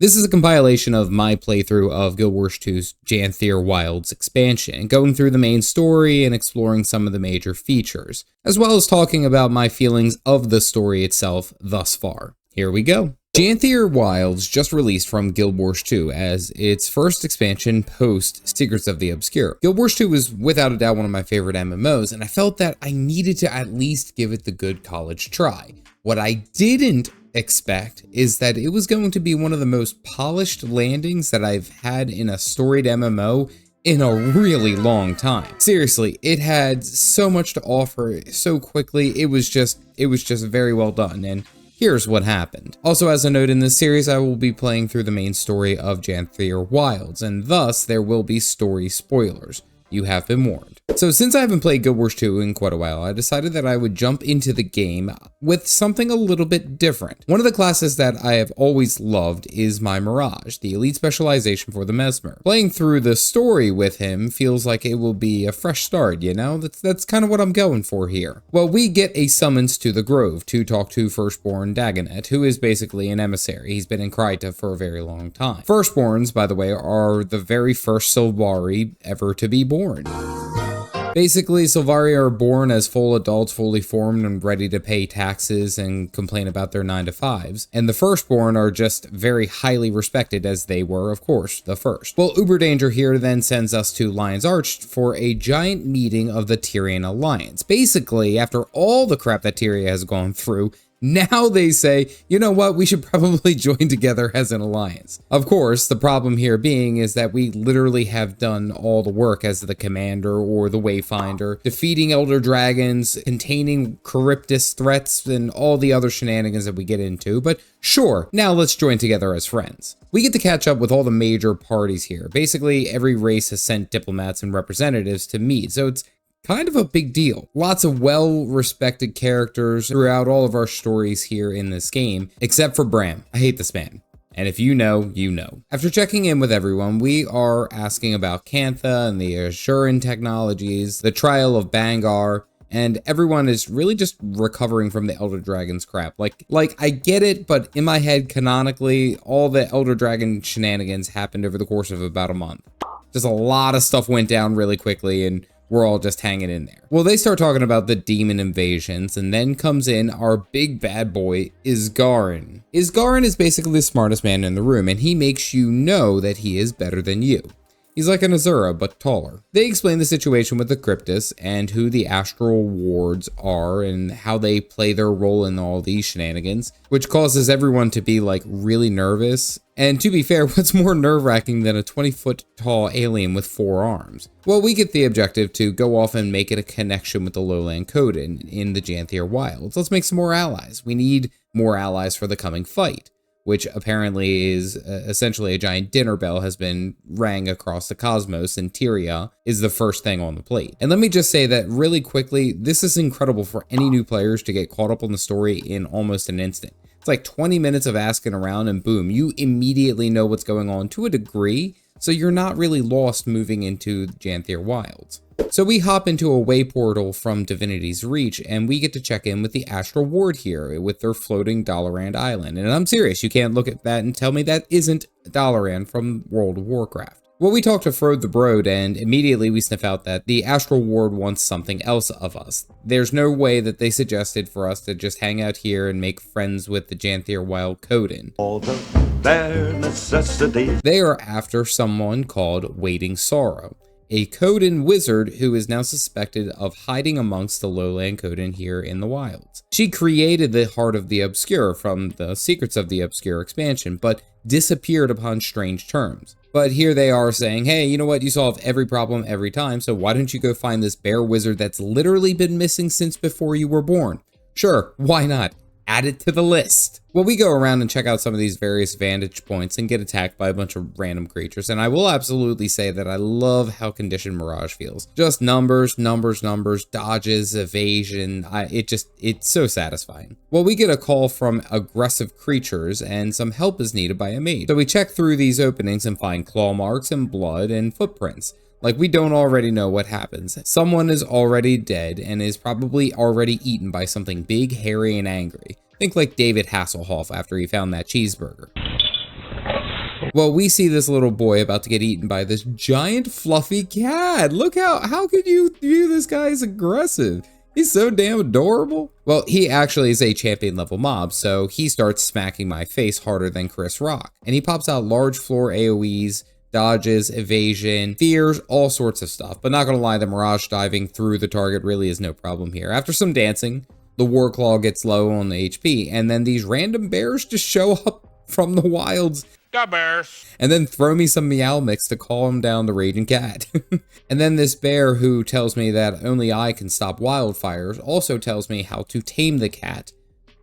This is a compilation of my playthrough of Guild Wars 2's Janthir Wilds expansion, going through the main story and exploring some of the major features, as well as talking about my feelings of the story itself thus far. Here we go. Janthir Wilds just released from Guild Wars 2 as its first expansion post Secrets of the Obscure. Guild Wars 2 was without a doubt one of my favorite MMOs, and I felt that I needed to at least give it the good college try. What I didn't expect is that it was going to be one of the most polished landings that I've had in a storied MMO in a really long time. Seriously, it had so much to offer so quickly. It was just very well done, and here's what happened. Also, as a note in this series, I will be playing through the main story of Janthir Wilds, and thus there will be story spoilers. You have been warned. So since I haven't played Guild Wars 2 in quite a while, I decided that I would jump into the game with something a little bit different. One of the classes that I have always loved is my Mirage, the elite specialization for the Mesmer. Playing through the story with him feels like it will be a fresh start, you know? That's kind of what I'm going for here. Well, we get a summons to the Grove to talk to Firstborn Dagonet, who is basically an emissary. He's been in Kryta for a very long time. Firstborns, by the way, are the very first Sylvari ever to be born. Basically, Sylvari are born as full adults, fully formed and ready to pay taxes and complain about their 9-to-5s. And the Firstborn are just very highly respected, as they were, of course, the first. Well, Uber Danger here then sends us to Lion's Arch for a giant meeting of the Tyrian Alliance. Basically, after all the crap that Tyria has gone through, now they say, you know what, we should probably join together as an alliance. Of course, the problem here being is that we literally have done all the work as the commander or the wayfinder, defeating elder dragons, containing Charybdis threats, and all the other shenanigans that we get into, but sure, now let's join together as friends. We get to catch up with all the major parties here. Basically, every race has sent diplomats and representatives to meet, so it's kind of a big deal. Lots of well-respected characters throughout all of our stories here in this game, except for Bram. I hate this man. And if you know, you know. After checking in with everyone, we are asking about Cantha and the Assuran technologies, the trial of Bangar, and everyone is really just recovering from the Elder Dragon's crap. Like I get it, but in my head, canonically, all the Elder Dragon shenanigans happened over the course of about a month. Just a lot of stuff went down really quickly, and we're all just hanging in there. Well, they start talking about the demon invasions, and then comes in our big bad boy, Isgarin. Isgarin is basically the smartest man in the room, and he makes you know that he is better than you. He's like an Azura, but taller. They explain the situation with the Cryptus and who the Astral Wards are and how they play their role in all these shenanigans, which causes everyone to be like really nervous. And to be fair, what's more nerve-wracking than a 20-foot tall alien with 4 arms? Well, we get the objective to go off and make it a connection with the Lowland Coden in the Janthir Wilds. Let's make some more allies. We need more allies for the coming fight, which apparently is essentially a giant dinner bell has been rang across the cosmos, and Tyria is the first thing on the plate. And let me just say that really quickly, this is incredible for any new players to get caught up on the story in almost an instant. It's like 20 minutes of asking around and boom, you immediately know what's going on to a degree, so you're not really lost moving into Janthir Wilds. So we hop into a way portal from Divinity's Reach, and we get to check in with the Astral Ward here with their floating Dalaran Island. And I'm serious, you can't look at that and tell me that isn't Dalaran from World of Warcraft. Well, we talk to Frode the Broad, and immediately we sniff out that the Astral Ward wants something else of us. There's no way that they suggested for us to just hang out here and make friends with the Janthir Wild Coden. All the bare necessities. They are after someone called Waiting Sorrow, a Coden wizard who is now suspected of hiding amongst the Lowland Coden here in the wilds. She created the Heart of the Obscure from the Secrets of the Obscure expansion, but disappeared upon strange terms. But here they are saying, hey, you know what, you solve every problem every time, so why don't you go find this bear wizard that's literally been missing since before you were born? Sure, why not? Add it to the list. Well, we go around and check out some of these various vantage points and get attacked by a bunch of random creatures, and I will absolutely say that I love how Conditioned Mirage feels. Just numbers, numbers, numbers, dodges, evasion, it's so satisfying. Well, we get a call from aggressive creatures, and some help is needed by a mage. So we check through these openings and find claw marks and blood and footprints. Like we don't already know what happens. Someone is already dead and is probably already eaten by something big, hairy, and angry. Think like David Hasselhoff after he found that cheeseburger. Well, we see this little boy about to get eaten by this giant fluffy cat. Look how could you view this guy as aggressive? He's so damn adorable. Well, he actually is a champion level mob, so he starts smacking my face harder than Chris Rock. And he pops out large floor AoEs, dodges, evasion, fears, all sorts of stuff. But not gonna lie, the mirage diving through the target really is no problem here. After some dancing, the Warclaw gets low on the HP, and then these random bears just show up from the wilds. The bears. And then throw me some meow mix to calm down the raging cat. And then this bear who tells me that only I can stop wildfires also tells me how to tame the cat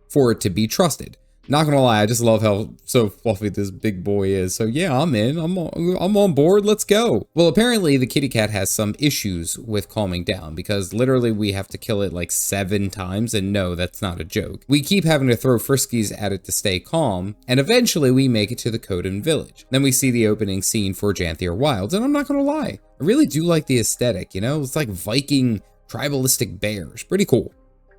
for it to be trusted. Not gonna lie, I just love how so fluffy this big boy is. So yeah, I'm in. I'm on board. Let's go. Well, apparently the kitty cat has some issues with calming down because literally we have to kill it like 7 times, and no, that's not a joke. We keep having to throw friskies at it to stay calm, and eventually we make it to the Coden village. Then we see the opening scene for Janthir Wilds, and I'm not gonna lie, I really do like the aesthetic. You know, it's like Viking tribalistic bears. Pretty cool.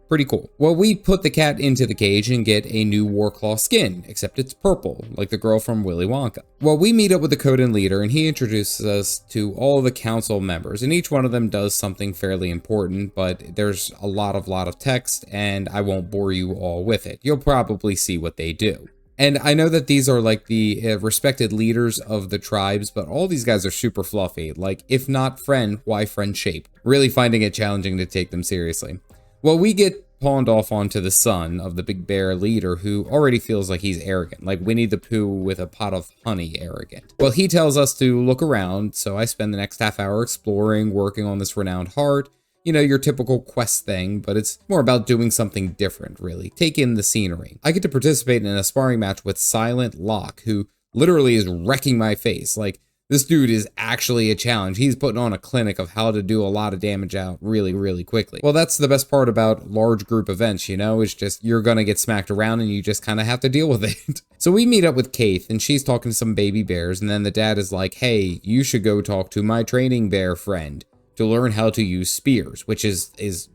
Pretty cool. Well, we put the cat into the cage and get a new Warclaw skin, except it's purple, like the girl from Willy Wonka. Well, we meet up with the Coden leader and he introduces us to all the council members, and each one of them does something fairly important, but there's a lot of text and I won't bore you all with it. You'll probably see what they do. And I know that these are like the respected leaders of the tribes, but all these guys are super fluffy. Like, if not friend, why friend shape? Really finding it challenging to take them seriously. Well, we get pawned off onto the son of the big bear leader who already feels like he's arrogant, like Winnie the Pooh with a pot of honey arrogant. Well, he tells us to look around, so I spend the next half hour exploring, working on this renowned heart. You know, your typical quest thing, but it's more about doing something different, really. Take in the scenery. I get to participate in a sparring match with Silent Locke, who literally is wrecking my face. Like, this dude is actually a challenge. He's putting on a clinic of how to do a lot of damage out really quickly. Well, that's the best part about large group events, you know? It's just, you're gonna get smacked around and you just kind of have to deal with it. So we meet up with Kaith and she's talking to some baby bears, and then the dad is like, hey, you should go talk to my training bear friend to learn how to use spears, which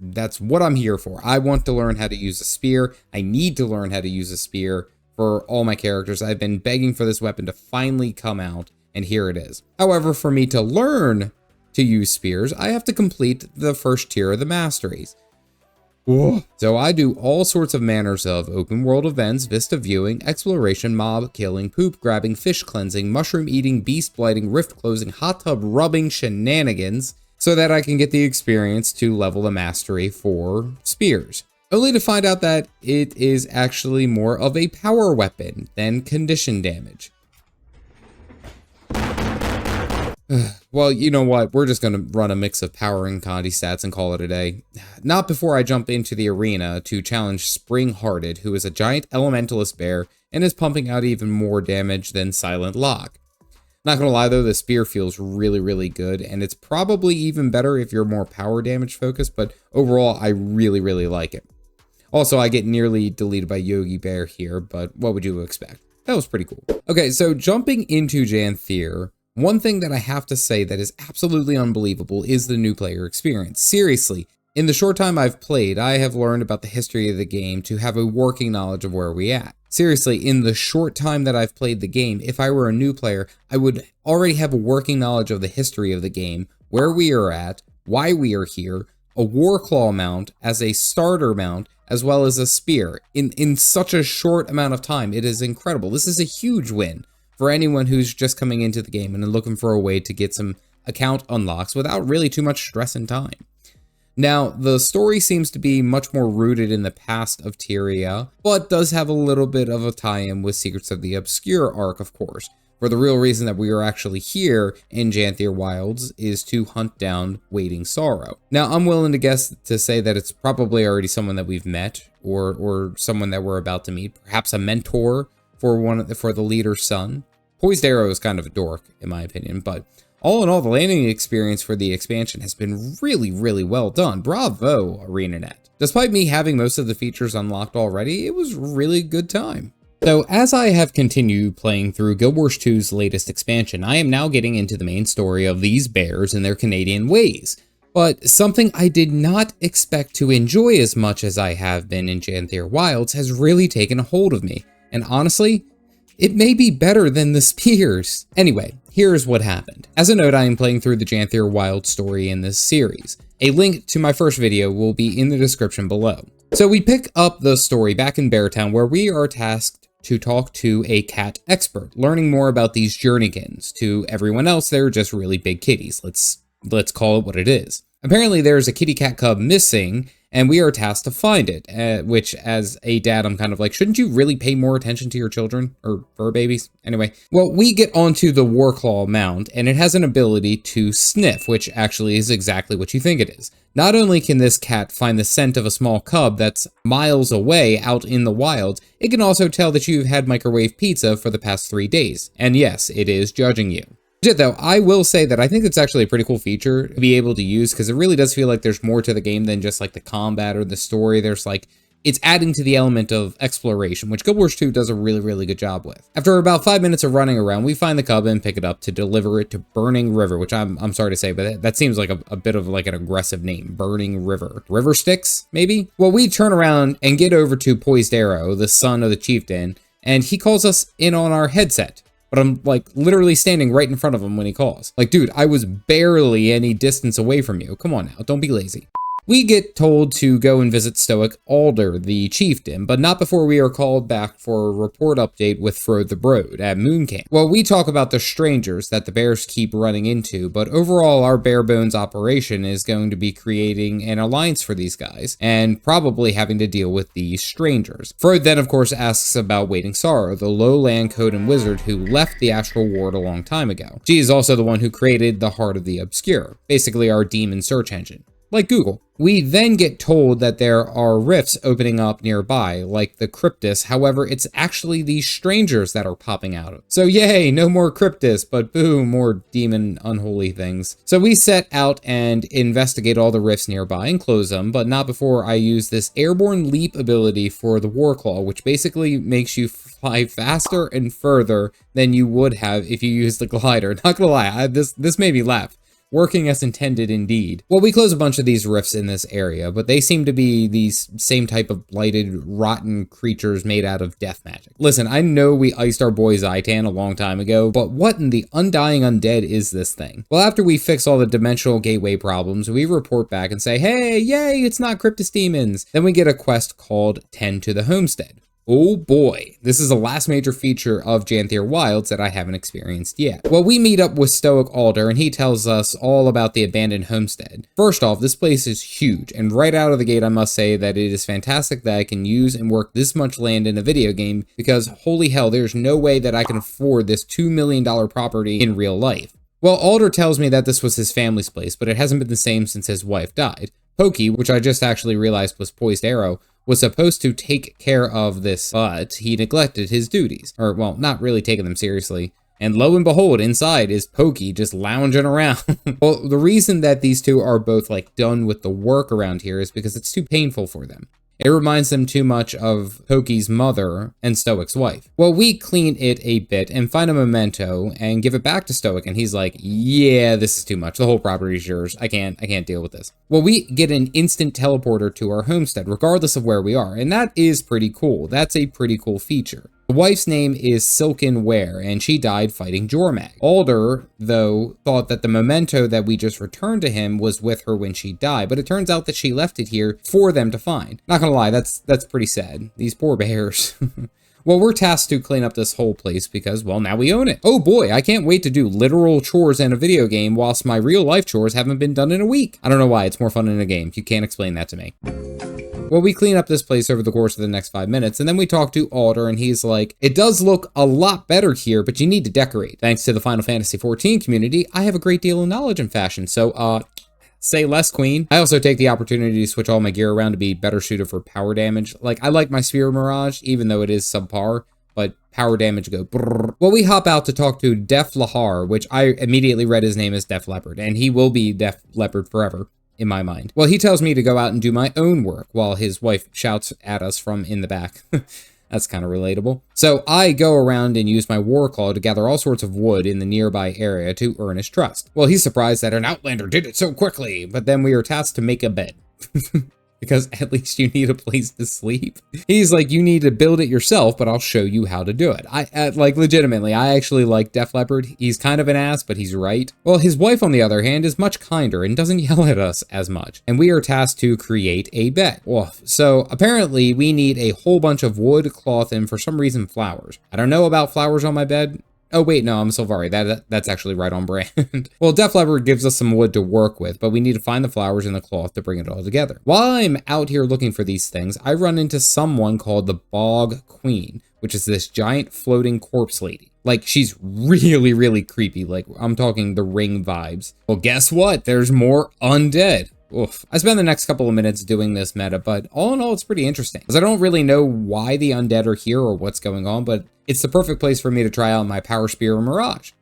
that's what I'm here for. I want to learn how to use a spear. I need to learn how to use a spear for all my characters. I've been begging for this weapon to finally come out, and here it is. However, for me to learn to use spears, I have to complete the first tier of the masteries. Whoa. So I do all sorts of manners of open world events, vista viewing, exploration, mob killing, poop grabbing, fish cleansing, mushroom eating, beast blighting, rift closing, hot tub rubbing shenanigans, so that I can get the experience to level the mastery for spears. Only to find out that it is actually more of a power weapon than condition damage. Well, you know what? We're just going to run a mix of power and Condi stats and call it a day. Not before I jump into the arena to challenge Spring-Hearted, who is a giant elementalist bear and is pumping out even more damage than Silent Locke. Not gonna lie though, the spear feels really good, and it's probably even better if you're more power damage focused, but overall I really like it. Also, I get nearly deleted by Yogi Bear here, but what would you expect? That was pretty cool. Okay, so jumping into Janthir, one thing that I have to say that is absolutely unbelievable is the new player experience. Seriously, in the short time I've played, I have learned about the history of the game to have a working knowledge of where we're at. Seriously, in the short time that I've played the game, if I were a new player, I would already have a working knowledge of the history of the game, where we are at, why we are here, a Warclaw mount as a starter mount, as well as a spear. In such a short amount of time, it is incredible. This is a huge win for anyone who's just coming into the game and looking for a way to get some account unlocks without really too much stress and time. Now, the story seems to be much more rooted in the past of Tyria, but does have a little bit of a tie-in with Secrets of the Obscure arc, of course, for the real reason that we are actually here in Janthir Wilds is to hunt down Waiting Sorrow. Now, I'm willing to guess to say that it's probably already someone that we've met, or someone that we're about to meet, perhaps a mentor for the leader's son. Poised Arrow is kind of a dork, in my opinion, but all in all, the landing experience for the expansion has been really well done. Bravo, ArenaNet. Despite me having most of the features unlocked already, it was a really good time. So as I have continued playing through Guild Wars 2's latest expansion, I am now getting into the main story of these bears and their Canadian ways. But something I did not expect to enjoy as much as I have been in Janthir Wilds has really taken a hold of me. And honestly, It may be better than the spears. Anyway, here's what happened. As a note, I am playing through the Janthir Wilds story in this series. A link to my first video will be in the description below. So we pick up the story back in Beartown, where we are tasked to talk to a cat expert, learning more about these journeykins. To everyone else, they're just really big kitties. Let's call it what it is. Apparently there's a kitty cat cub missing, and we are tasked to find it, which as a dad, I'm kind of like, shouldn't you really pay more attention to your children or fur babies? Anyway, well, we get onto the Warclaw mount, and it has an ability to sniff, which actually is exactly what you think it is. Not only can this cat find the scent of a small cub that's miles away out in the wild, it can also tell that you've had microwave pizza for the past 3 days. And yes, it is judging you. Though, I will say that I think it's actually a pretty cool feature to be able to use, because it really does feel like there's more to the game than just like the combat or the story. There's like, it's adding to the element of exploration, which GW2 does a really good job with. After about 5 minutes of running around, we find the cub and pick it up to deliver it to Burning River, which I'm sorry to say, but that seems like a bit of like an aggressive name, Burning River. River Styx, maybe? Well, we turn around and get over to Poised Arrow, the son of the chieftain, and he calls us in on our headset. But I'm like literally standing right in front of him when he calls. Like, dude, I was barely any distance away from you. Come on now, don't be lazy. We get told to go and visit Stoic Alder, the chieftain, but not before we are called back for a report update with Fro the Broad at Moon Camp. Well, we talk about the strangers that the bears keep running into, but overall our bare bones operation is going to be creating an alliance for these guys, and probably having to deal with these strangers. Fro then, of course, asks about Waiting Sorrow, the lowland Coden wizard who left the Astral Ward a long time ago. She is also the one who created the Heart of the Obscure, basically our demon search engine. Like Google. We then get told that there are rifts opening up nearby, like the Cryptus. However, it's actually these strangers that are popping out. So yay, no more Cryptus, but boom, more demon unholy things. So we set out and investigate all the rifts nearby and close them, but not before I use this airborne leap ability for the Warclaw, which basically makes you fly faster and further than you would have if you used the glider. Not gonna lie, this made me laugh. Working as intended indeed. Well, we close a bunch of these rifts in this area, but they seem to be these same type of blighted, rotten creatures made out of death magic. Listen, I know we iced our boy Zaitan a long time ago, but what in the undying undead is this thing? Well, after we fix all the dimensional gateway problems, we report back and say, hey, yay, it's not Cryptus demons. Then we get a quest called Tend to the Homestead. Oh boy, this is the last major feature of Janthir Wilds that I haven't experienced yet. Well, we meet up with Stoic Alder and he tells us all about the abandoned homestead. First off, this place is huge, and right out of the gate I must say that it is fantastic that I can use and work this much land in a video game, because holy hell, there's no way that I can afford this $2 million property in real life. Well, Alder tells me that this was his family's place, but it hasn't been the same since his wife died. Pokey, which I just actually realized was Poised Arrow, was supposed to take care of this, but he neglected his duties. Or, well, not really taking them seriously. And lo and behold, inside is Pokey just lounging around. Well, the reason that these two are both like done with the work around here is because it's too painful for them. It reminds them too much of Pokey's mother and Stoic's wife. Well, we clean it a bit and find a memento and give it back to Stoic, and he's like, yeah, this is too much. The whole property is yours. I can't deal with this. Well, we get an instant teleporter to our homestead, regardless of where we are, and that is pretty cool. That's a pretty cool feature. The wife's name is Silken Ware, and she died fighting Jormag. Alder, though, thought that the memento that we just returned to him was with her when she died, but it turns out that she left it here for them to find. Not gonna lie, that's pretty sad. These poor bears. Well, we're tasked to clean up this whole place because, well, now we own it. Oh boy, I can't wait to do literal chores in a video game whilst my real life chores haven't been done in a week. I don't know why, it's more fun in a game. You can't explain that to me. Well, we clean up this place over the course of the next 5 minutes, and then we talk to Alder, and he's like, it does look a lot better here, but you need to decorate. Thanks to the Final Fantasy XIV community, I have a great deal of knowledge in fashion, so, say less, queen. I also take the opportunity to switch all my gear around to be better suited for power damage. Like, I like my Sphere Mirage, even though it is subpar, but power damage go brrr. Well, we hop out to talk to Def Lahar, which I immediately read his name as Def Leopard, and he will be Def Leopard forever. In my mind. Well, he tells me to go out and do my own work while his wife shouts at us from in the back. That's kind of relatable. So I go around and use my Warclaw to gather all sorts of wood in the nearby area to earn his trust. Well, he's surprised that an Outlander did it so quickly, but then we are tasked to make a bed. because at least you need a place to sleep. He's like, you need to build it yourself, but I'll show you how to do it. Like, legitimately, I actually like Def Leppard. He's kind of an ass, but he's right. Well, his wife, on the other hand, is much kinder and doesn't yell at us as much. And we are tasked to create a bed. Well, so apparently we need a whole bunch of wood, cloth, and for some reason, flowers. I don't know about flowers on my bed. Oh wait, no, I'm Sylvari. That's actually right on brand. Well, Def Leppard gives us some wood to work with, but we need to find the flowers and the cloth to bring it all together. While I'm out here looking for these things, I run into someone called the Bog Queen, which is this giant floating corpse lady. Like, she's really, really creepy. Like, I'm talking The Ring vibes. Well, guess what? There's more undead. Oof. I spend the next couple of minutes doing this meta, but all in all, it's pretty interesting. Because I don't really know why the undead are here or what's going on, but it's the perfect place for me to try out my Power Spear or Mirage.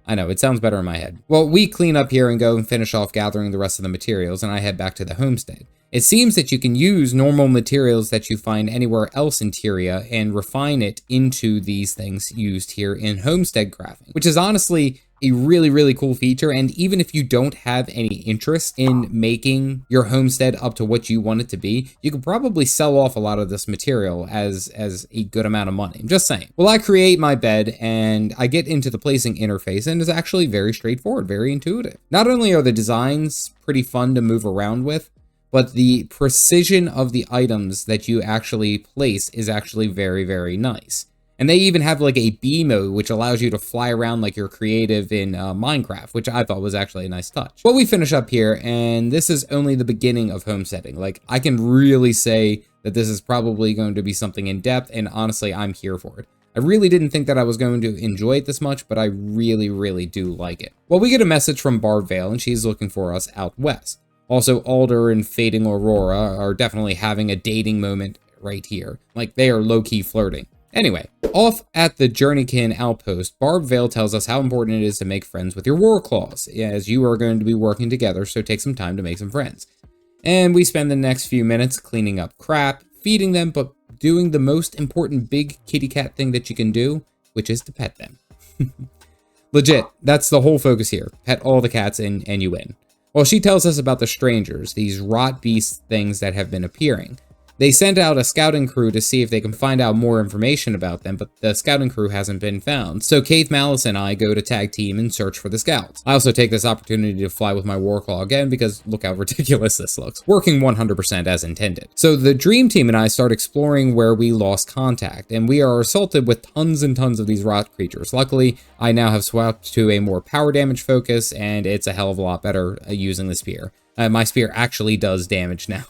I know, it sounds better in my head. Well, we clean up here and go and finish off gathering the rest of the materials, and I head back to the homestead. It seems that you can use normal materials that you find anywhere else in Tyria and refine it into these things used here in homestead crafting, which is honestly a really, really cool feature. And even if you don't have any interest in making your homestead up to what you want it to be, you could probably sell off a lot of this material as a good amount of money. I'm just saying. Well, I create my bed and I get into the placing interface, and it's actually very straightforward, very intuitive. Not only are the designs pretty fun to move around with, but the precision of the items that you actually place is actually very, very nice. And they even have like a bee mode, which allows you to fly around like you're creative in Minecraft, which I thought was actually a nice touch. Well, we finish up here, and this is only the beginning of homesteading. Like, I can really say that this is probably going to be something in depth, and honestly, I'm here for it. I really didn't think that I was going to enjoy it this much, but I really, really do like it. Well, we get a message from Barb Vale, and she's looking for us out west. Also, Alder and Fading Aurora are definitely having a dating moment right here. Like, they are low-key flirting. Anyway, off at the Journeykin outpost, Barb Vale tells us how important it is to make friends with your Warclaws, as you are going to be working together, so take some time to make some friends. And we spend the next few minutes cleaning up crap, feeding them, but doing the most important big kitty cat thing that you can do, which is to pet them. Legit, that's the whole focus here. Pet all the cats and you win. Well, she tells us about the strangers, these rot beast things that have been appearing. They sent out a scouting crew to see if they can find out more information about them, but the scouting crew hasn't been found. So Kate, Malice, and I go to tag team and search for the scouts. I also take this opportunity to fly with my Warclaw again because look how ridiculous this looks. Working 100% as intended. So the Dream Team and I start exploring where we lost contact, and we are assaulted with tons and tons of these rot creatures. Luckily, I now have swapped to a more power damage focus, and it's a hell of a lot better using the spear. My spear actually does damage now.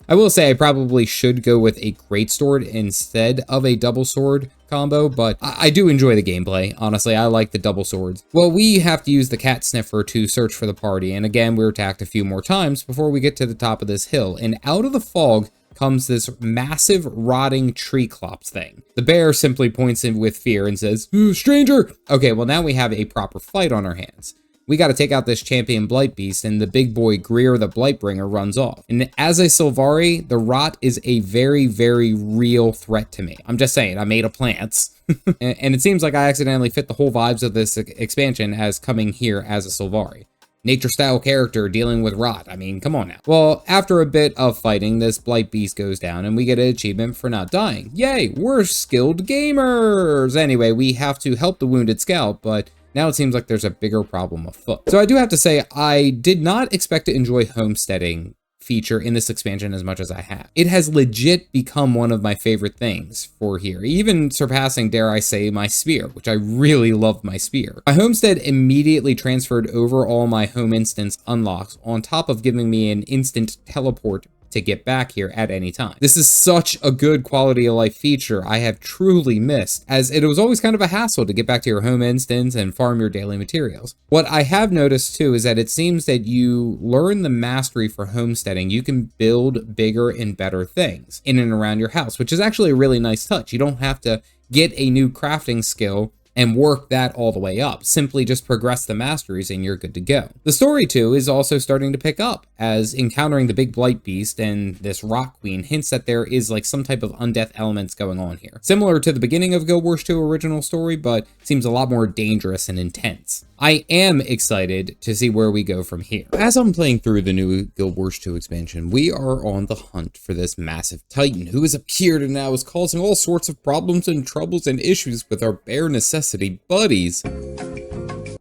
I will say I probably should go with a greatsword instead of a double sword combo, but I do enjoy the gameplay. Honestly, I like the double swords. Well, we have to use the cat sniffer to search for the party, and again, we're attacked a few more times before we get to the top of this hill, and out of the fog comes this massive rotting tree clops thing. The bear simply points in with fear and says, "Stranger!" Okay, well now we have a proper fight on our hands. We got to take out this champion blight beast, and the big boy Greer the Blightbringer runs off. And as a Sylvari, the rot is a very, very real threat to me. I'm just saying, I made a plants. and it seems like I accidentally fit the whole vibes of this expansion as coming here as a Sylvari. Nature-style character dealing with rot. I mean, come on now. Well, after a bit of fighting, this blight beast goes down, and we get an achievement for not dying. Yay, we're skilled gamers! Anyway, we have to help the wounded scout, but now it seems like there's a bigger problem afoot. So I do have to say, I did not expect to enjoy homesteading feature in this expansion as much as I have. It has legit become one of my favorite things for here, even surpassing, dare I say, my spear, which I really love my spear. My homestead immediately transferred over all my home instance unlocks on top of giving me an instant teleport to get back here at any time. This is such a good quality of life feature I have truly missed, as it was always kind of a hassle to get back to your home instance and farm your daily materials. What I have noticed too is that it seems that you learn the mastery for homesteading, you can build bigger and better things in and around your house, which is actually a really nice touch. You don't have to get a new crafting skill and work that all the way up. Simply just progress the masteries and you're good to go. The story too is also starting to pick up, as encountering the big blight beast and this rock queen hints that there is like some type of undeath elements going on here. Similar to the beginning of Guild Wars 2 original story, but seems a lot more dangerous and intense. I am excited to see where we go from here. As I'm playing through the new Guild Wars 2 expansion, we are on the hunt for this massive titan who has appeared and now is causing all sorts of problems and troubles and issues with our bare necessity buddies.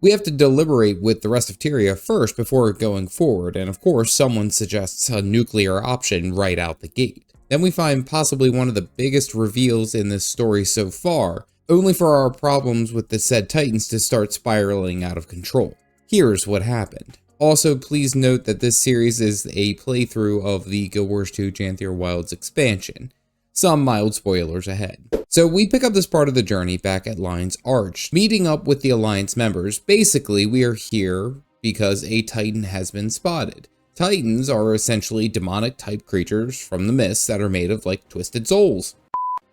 We have to deliberate with the rest of Tyria first before going forward, and of course someone suggests a nuclear option right out the gate. Then we find possibly one of the biggest reveals in this story so far, only for our problems with the said titans to start spiraling out of control. Here's what happened. Also, please note that this series is a playthrough of the Guild Wars 2 Janthir Wilds expansion. Some mild spoilers ahead. So we pick up this part of the journey back at Lion's Arch, meeting up with the Alliance members. Basically, we are here because a titan has been spotted. Titans are essentially demonic type creatures from the mists that are made of like twisted souls.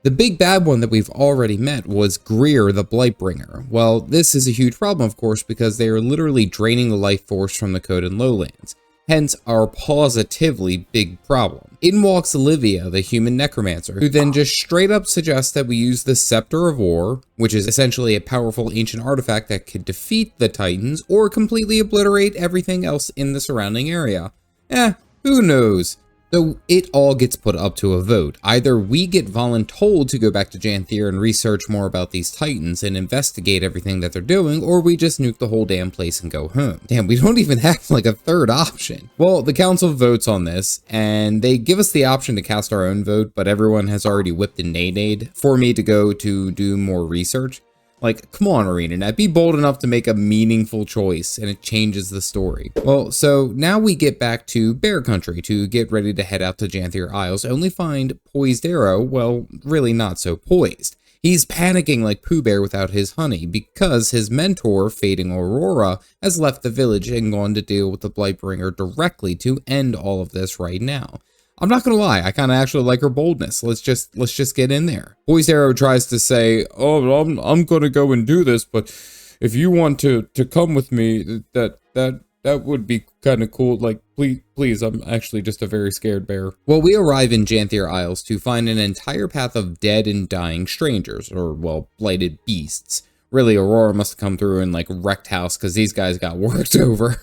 The big bad one that we've already met was Greer the Blightbringer. Well, this is a huge problem, of course, because they are literally draining the life force from the Coden Lowlands. Hence our positively big problem. In walks Olivia, the human necromancer, who then just straight up suggests that we use the Scepter of War, which is essentially a powerful ancient artifact that could defeat the Titans or completely obliterate everything else in the surrounding area. Who knows? So it all gets put up to a vote. Either we get voluntold to go back to Janthir and research more about these titans and investigate everything that they're doing, or we just nuke the whole damn place and go home. Damn, we don't even have like a third option. Well, the council votes on this, and they give us the option to cast our own vote, but everyone has already whipped a nay-nade for me to go to do more research. Like, come on, ArenaNet, be bold enough to make a meaningful choice, and it changes the story. Well, so now we get back to Bear Country to get ready to head out to Janthir Isles, only find Poised Arrow, well, really not so poised. He's panicking like Pooh Bear without his honey, because his mentor, Fading Aurora, has left the village and gone to deal with the Blightbringer directly to end all of this right now. I'm not gonna lie, I kind of actually like her boldness. Let's just get in there. Poised Arrow tries to say, "Oh, I'm gonna go and do this, but if you want to come with me, that would be kind of cool. Like, please, I'm actually just a very scared bear." Well, we arrive in Janthir Isles to find an entire path of dead and dying strangers, or well, blighted beasts. Really, Aurora must have come through and like wrecked house because these guys got worked over.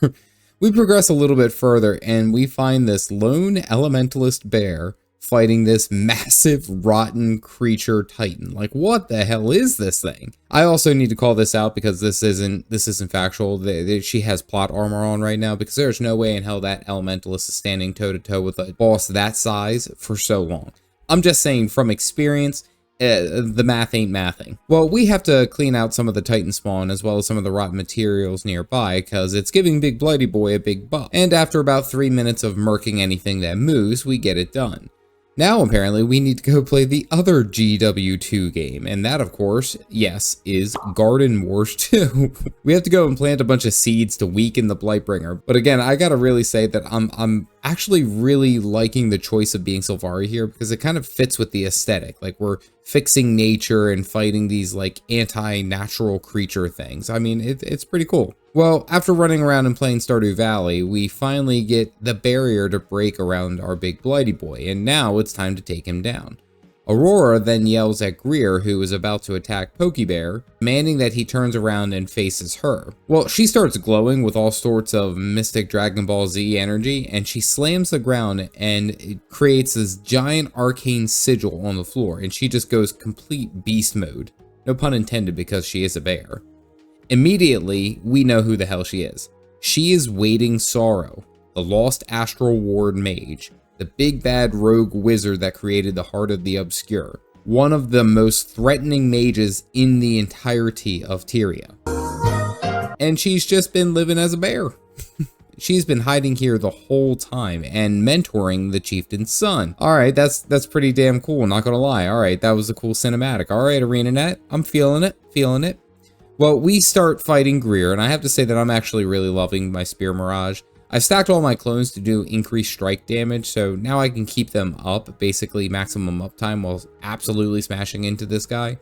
We progress a little bit further and we find this lone elementalist bear fighting this massive rotten creature titan. Like, what the hell is this thing? I also need to call this out because this isn't factual. She has plot armor on right now because there's no way in hell that elementalist is standing toe to toe with a boss that size for so long. I'm just saying from experience, the math ain't mathing. Well, we have to clean out some of the Titan spawn as well as some of the rotten materials nearby because it's giving Big Blighty Boy a big buff. And after about 3 minutes of murking anything that moves, we get it done. Now, apparently, we need to go play the other GW2 game, and that, of course, yes, is Garden Wars 2. We have to go and plant a bunch of seeds to weaken the Blightbringer, but again, I gotta really say that I'm actually really liking the choice of being Sylvari here because it kind of fits with the aesthetic. Like, we're fixing nature and fighting these, like, anti-natural creature things. I mean, it's pretty cool. Well, after running around and playing Stardew Valley, we finally get the barrier to break around our Big Blighty Boy, and now it's time to take him down. Aurora then yells at Greer, who is about to attack Pokebear, demanding that he turns around and faces her. Well, she starts glowing with all sorts of mystic Dragon Ball Z energy, and she slams the ground and it creates this giant arcane sigil on the floor, and she just goes complete beast mode. No pun intended because she is a bear. Immediately, we know who the hell she is. She is Waiting Sorrow, the lost astral ward mage, the big bad rogue wizard that created the Heart of the Obscure, one of the most threatening mages in the entirety of Tyria. And she's just been living as a bear. She's been hiding here the whole time and mentoring the chieftain's son. Alright, that's pretty damn cool, not gonna lie. Alright, that was a cool cinematic. Alright, ArenaNet, I'm feeling it. Well, we start fighting Greer, and I have to say that I'm actually really loving my Spear Mirage. I've stacked all my clones to do increased strike damage, so now I can keep them up, basically maximum uptime, while absolutely smashing into this guy.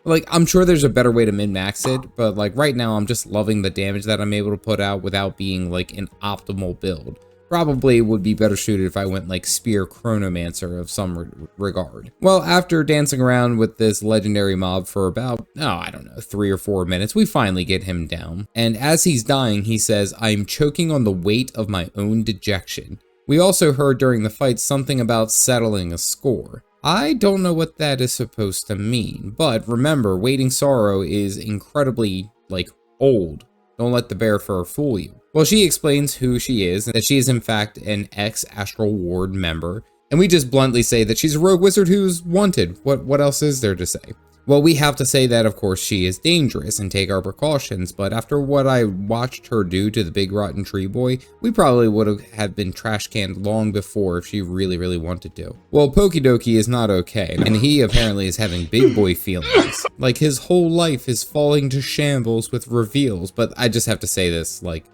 Like, I'm sure there's a better way to min-max it, but like right now I'm just loving the damage that I'm able to put out without being like an optimal build. Probably would be better suited if I went like Spear Chronomancer of some regard. Well, after dancing around with this legendary mob for about, I don't know, 3 or 4 minutes, we finally get him down. And as he's dying, he says, "I'm choking on the weight of my own dejection." We also heard during the fight something about settling a score. I don't know what that is supposed to mean, but remember, waiting sorrow is incredibly, like, old. Don't let the bear fur fool you. Well, she explains who she is, and that she is in fact an ex-Astral Ward member, and we just bluntly say that she's a rogue wizard who's wanted. What have is there to say? Well, we have to say that, of course, she is dangerous and take our precautions, but after what I watched her do to the big rotten tree boy, we probably would have been trash canned long before if she really wanted to. Well, Pokidoki is not okay, and he apparently is having big boy feelings. Like, his whole life is falling to shambles with reveals, but I just have to say this, like,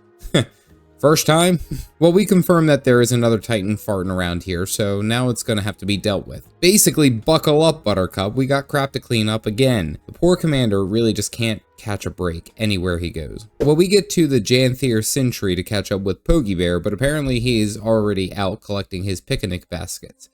first time? Well, we confirm that there is another Titan farting around here, so now it's gonna have to be dealt with. Basically, buckle up, Buttercup, we got crap to clean up again. The poor commander really just can't catch a break anywhere he goes. Well, we get to the Janthir Sentry to catch up with Pokebear, but apparently he's already out collecting his picnic baskets.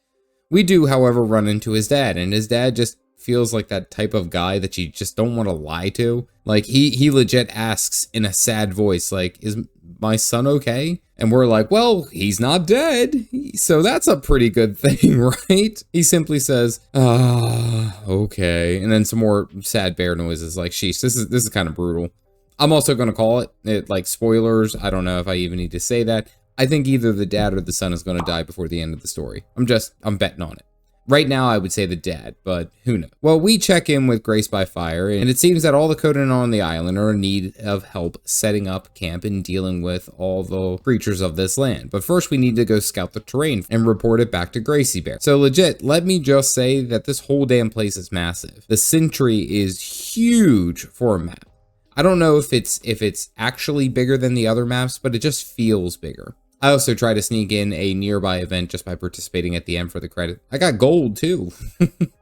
We do, however, run into his dad, and his dad just feels like that type of guy that you just don't want to lie to. Like, he legit asks in a sad voice, like, "Is my son okay?" And we're like, "Well, he's not dead, so that's a pretty good thing, right?" He simply says, okay. And then some more sad bear noises, like, sheesh, this is kind of brutal. I'm also going to call it, like, spoilers. I don't know if I even need to say that. I think either the dad or the son is going to die before the end of the story. I'm betting on it. Right now, I would say the dad, but who knows? Well, we check in with Grace by Fire, and it seems that all the Coden on the island are in need of help setting up camp and dealing with all the creatures of this land. But first, we need to go scout the terrain and report it back to Gracie Bear. So legit, let me just say that this whole damn place is massive. The Sentry is huge for a map. I don't know if it's actually bigger than the other maps, but it just feels bigger. I also try to sneak in a nearby event just by participating at the end for the credit. I got gold too.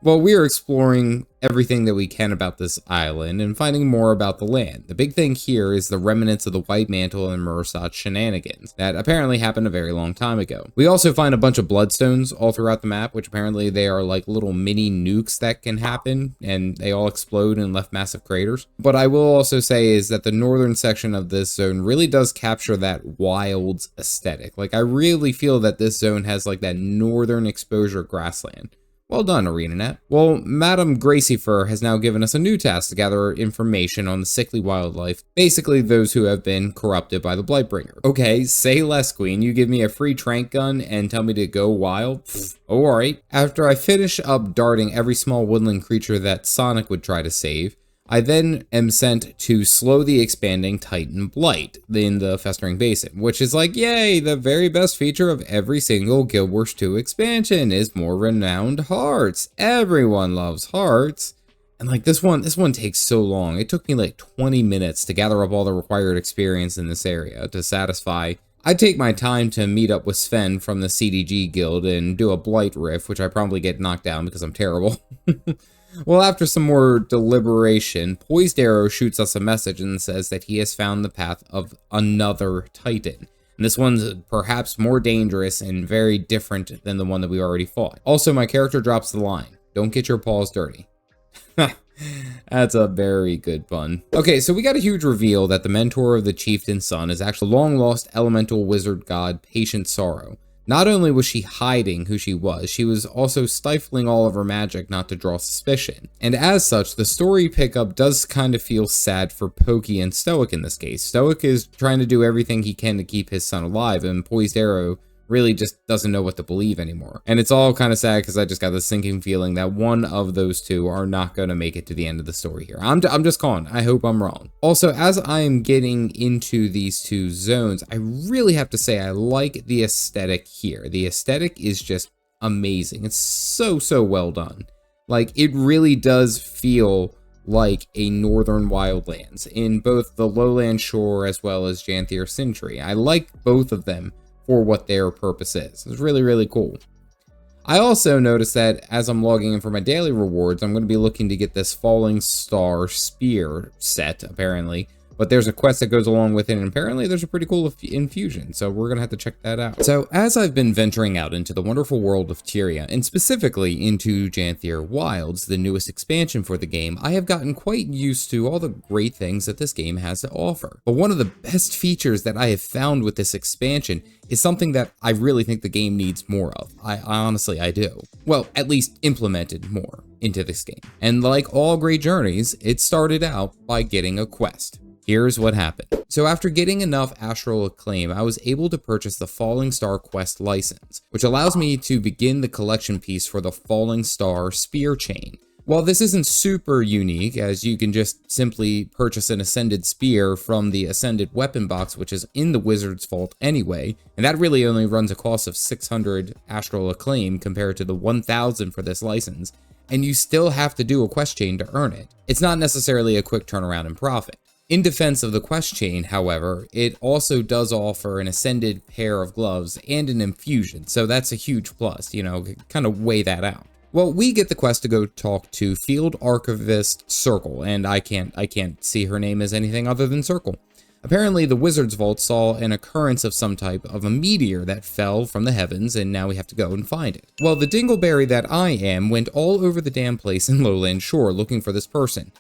Well, we are exploring everything that we can about this island and finding more about the land. The big thing here is the remnants of the White Mantle and Murasat shenanigans that apparently happened a very long time ago. We also find a bunch of bloodstones all throughout the map, which apparently they are like little mini nukes that can happen, and they all explode and left massive craters. But I will also say is that the northern section of this zone really does capture that wilds aesthetic. Like, I really feel that this zone has like that northern exposure grassland. Well done, ArenaNet. Well, Madam Gracie Fur has now given us a new task to gather information on the sickly wildlife, basically those who have been corrupted by the Blightbringer. Okay, say less, Queen. You give me a free trank gun and tell me to go wild? Pfft, alright. After I finish up darting every small woodland creature that Sonic would try to save, I then am sent to slow the expanding Titan Blight in the Festering Basin, which is like, yay, the very best feature of every single Guild Wars 2 expansion is more renowned hearts. Everyone loves hearts. And like this one takes so long. It took me like 20 minutes to gather up all the required experience in this area to satisfy. I take my time to meet up with Sven from the CDG Guild and do a Blight riff, which I probably get knocked down because I'm terrible. Well, after some more deliberation, Poised Arrow shoots us a message and says that he has found the path of another Titan. And this one's perhaps more dangerous and very different than the one that we already fought. Also, my character drops the line, "Don't get your paws dirty." That's a very good pun. Okay, so we got a huge reveal that the mentor of the chieftain's son is actually long-lost elemental wizard god Patient Sorrow. Not only was she hiding who she was also stifling all of her magic not to draw suspicion. And as such, the story pickup does kind of feel sad for Pokey and Stoic in this case. Stoic is trying to do everything he can to keep his son alive, and Poised Arrow really just doesn't know what to believe anymore. And it's all kind of sad because I just got this sinking feeling that one of those two are not going to make it to the end of the story here. I'm just calling. I hope I'm wrong. Also, as I'm getting into these two zones, I really have to say I like the aesthetic here. The aesthetic is just amazing. It's so well done. Like, it really does feel like a northern wildlands in both the lowland shore as well as Janthir Sentry. I like both of them for what their purpose is. It's really cool. I also noticed that as I'm logging in for my daily rewards, I'm going to be looking to get this Falling Star Spear set, apparently. But there's a quest that goes along with it, and apparently there's a pretty cool infusion, so we're going to have to check that out. So as I've been venturing out into the wonderful world of Tyria, and specifically into Janthir Wilds, the newest expansion for the game, I have gotten quite used to all the great things that this game has to offer. But one of the best features that I have found with this expansion is something that I really think the game needs more of. I honestly do. Well, at least implemented more into this game. And like all great journeys, it started out by getting a quest. Here's what happened. So after getting enough astral acclaim, I was able to purchase the Falling Star Quest license, which allows me to begin the collection piece for the Falling Star Spear Chain. While this isn't super unique, as you can just simply purchase an Ascended Spear from the Ascended Weapon Box, which is in the Wizard's Vault anyway, and that really only runs a cost of 600 astral acclaim compared to the 1,000 for this license, and you still have to do a quest chain to earn it. It's not necessarily a quick turnaround and profit. In defense of the quest chain, however, it also does offer an Ascended pair of gloves and an infusion, so that's a huge plus, kind of weigh that out. Well, we get the quest to go talk to Field Archivist Circle, and I can't see her name as anything other than Circle. Apparently, the Wizard's Vault saw an occurrence of some type of a meteor that fell from the heavens, and now we have to go and find it. Well, the dingleberry that I am went all over the damn place in Lowland Shore looking for this person.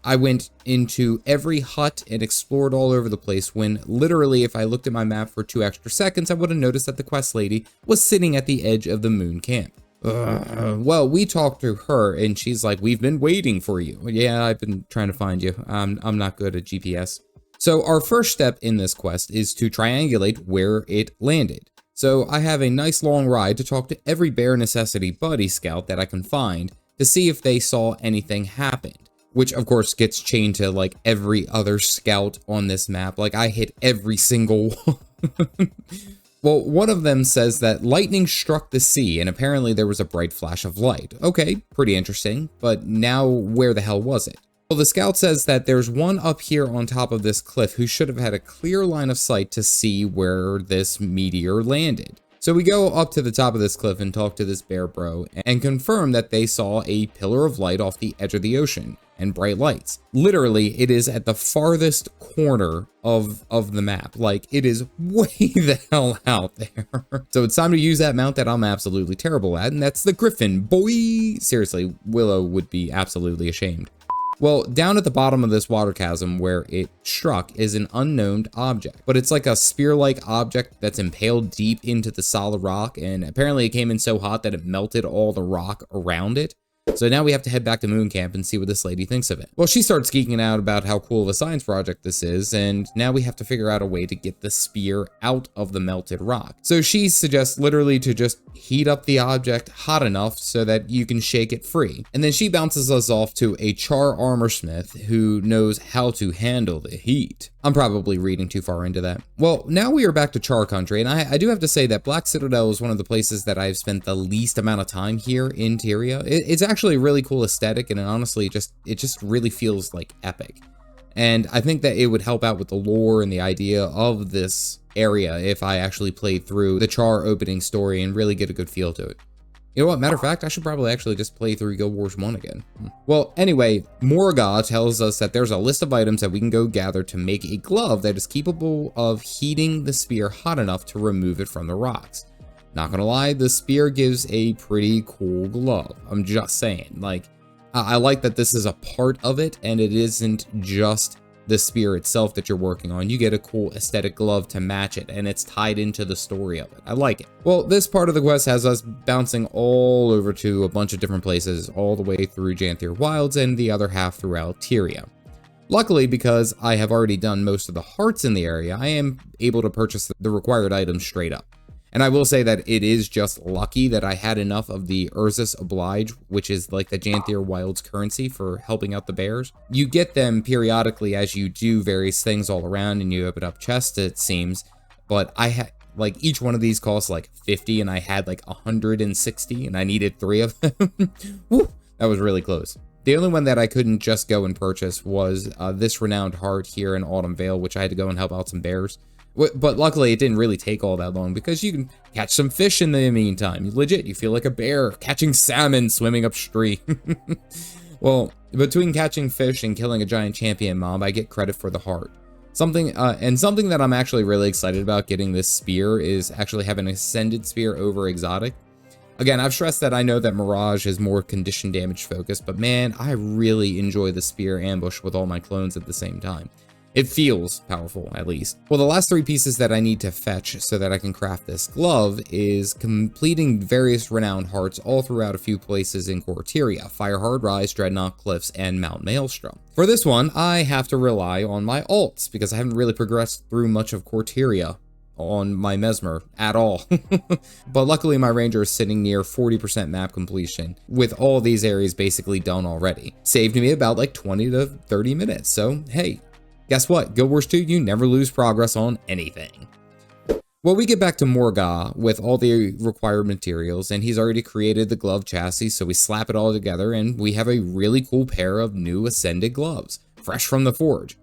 I went into every hut and explored all over the place when literally if I looked at my map for 2 extra seconds, I would have noticed that the quest lady was sitting at the edge of the moon camp. Well, we talked to her and she's like, "We've been waiting for you." Yeah, I've been trying to find you. I'm not good at GPS. So our first step in this quest is to triangulate where it landed. So I have a nice long ride to talk to every Bare Necessity buddy scout that I can find to see if they saw anything happen. Which of course gets chained to like every other scout on this map. Like I hit every single one. Well, one of them says that lightning struck the sea and apparently there was a bright flash of light. Okay, pretty interesting, but now where the hell was it? Well, the scout says that there's one up here on top of this cliff who should have had a clear line of sight to see where this meteor landed. So we go up to the top of this cliff and talk to this bear bro and confirm that they saw a pillar of light off the edge of the ocean and bright lights. Literally, it is at the farthest corner of the map. Like, it is way the hell out there. So it's time to use that mount that I'm absolutely terrible at, and that's the Griffin, boy. Seriously, Willow would be absolutely ashamed. Well, down at the bottom of this water chasm where it struck is an unknown object, but it's like a spear-like object that's impaled deep into the solid rock, and apparently it came in so hot that it melted all the rock around it. So now we have to head back to Moon Camp and see what this lady thinks of it. Well, she starts geeking out about how cool of a science project this is, and now we have to figure out a way to get the spear out of the melted rock. So she suggests literally to just heat up the object hot enough so that you can shake it free. And then she bounces us off to a Char armorsmith who knows how to handle the heat. I'm probably reading too far into that. Well, now we are back to Char country, and I do have to say that Black Citadel is one of the places that I've spent the least amount of time here in Tyria. It's actually a really cool aesthetic, and honestly, it just really feels like epic. And I think that it would help out with the lore and the idea of this area if I actually played through the Char opening story and really get a good feel to it. You know what, matter of fact, I should probably actually just play through Guild Wars 1 again. Well, anyway, Morga tells us that there's a list of items that we can go gather to make a glove that is capable of heating the spear hot enough to remove it from the rocks. Not gonna lie, the spear gives a pretty cool glove. I'm just saying, like, I like that this is a part of it and it isn't just the spear itself that you're working on. You get a cool aesthetic glove to match it, and it's tied into the story of it. I like it. Well, this part of the quest has us bouncing all over to a bunch of different places, all the way through Janthir Wilds and the other half throughout Tyria. Luckily, because I have already done most of the hearts in the area, I am able to purchase the required items straight up. And I will say that it is just lucky that I had enough of the Ursus Oblige, which is like the Janthir Wilds currency for helping out the bears. You get them periodically as you do various things all around and you open up chests, it seems. But I had, like, each one of these costs like 50 and I had like 160 and I needed 3 of them. Woo, that was really close. The only one that I couldn't just go and purchase was this Renowned Heart here in Autumn Vale, which I had to go and help out some bears. But luckily, it didn't really take all that long because you can catch some fish in the meantime. Legit, you feel like a bear catching salmon swimming upstream. Well, between catching fish and killing a giant champion mob, I get credit for the heart. Something that I'm actually really excited about getting this spear is actually having an ascended spear over exotic. Again, I've stressed that I know that Mirage is more condition damage focused, but man, I really enjoy the spear ambush with all my clones at the same time. It feels powerful, at least. Well, the last 3 pieces that I need to fetch so that I can craft this glove is completing various renowned hearts all throughout a few places in Corteria: Firehard Rise, Dreadnought Cliffs, and Mount Maelstrom. For this one, I have to rely on my alts because I haven't really progressed through much of Corteria on my Mesmer at all. But luckily my Ranger is sitting near 40% map completion with all these areas basically done already. Saved me about like 20 to 30 minutes, so hey. Guess what? Guild Wars 2, you never lose progress on anything. Well, we get back to Morga with all the required materials, and he's already created the glove chassis, so we slap it all together, and we have a really cool pair of new Ascended gloves, fresh from the forge.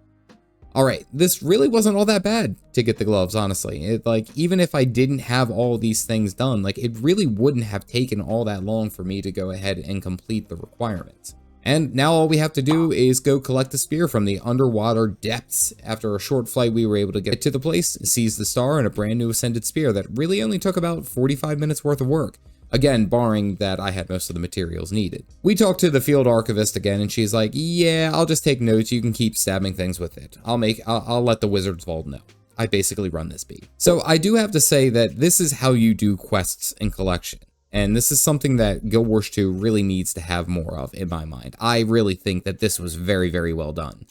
Alright, this really wasn't all that bad to get the gloves, honestly. Even if I didn't have all these things done, it really wouldn't have taken all that long for me to go ahead and complete the requirements. And now all we have to do is go collect the spear from the underwater depths. After a short flight, we were able to get to the place, seize the star, and a brand new Ascended spear that really only took about 45 minutes worth of work. Again, barring that I had most of the materials needed. We talked to the field archivist again, and she's like, yeah, I'll just take notes. You can keep stabbing things with it. I'll let the Wizard's Vault know. I basically run this beat. So I do have to say that this is how you do quests in collection. And this is something that Guild Wars 2 really needs to have more of, in my mind. I really think that this was very, very well done.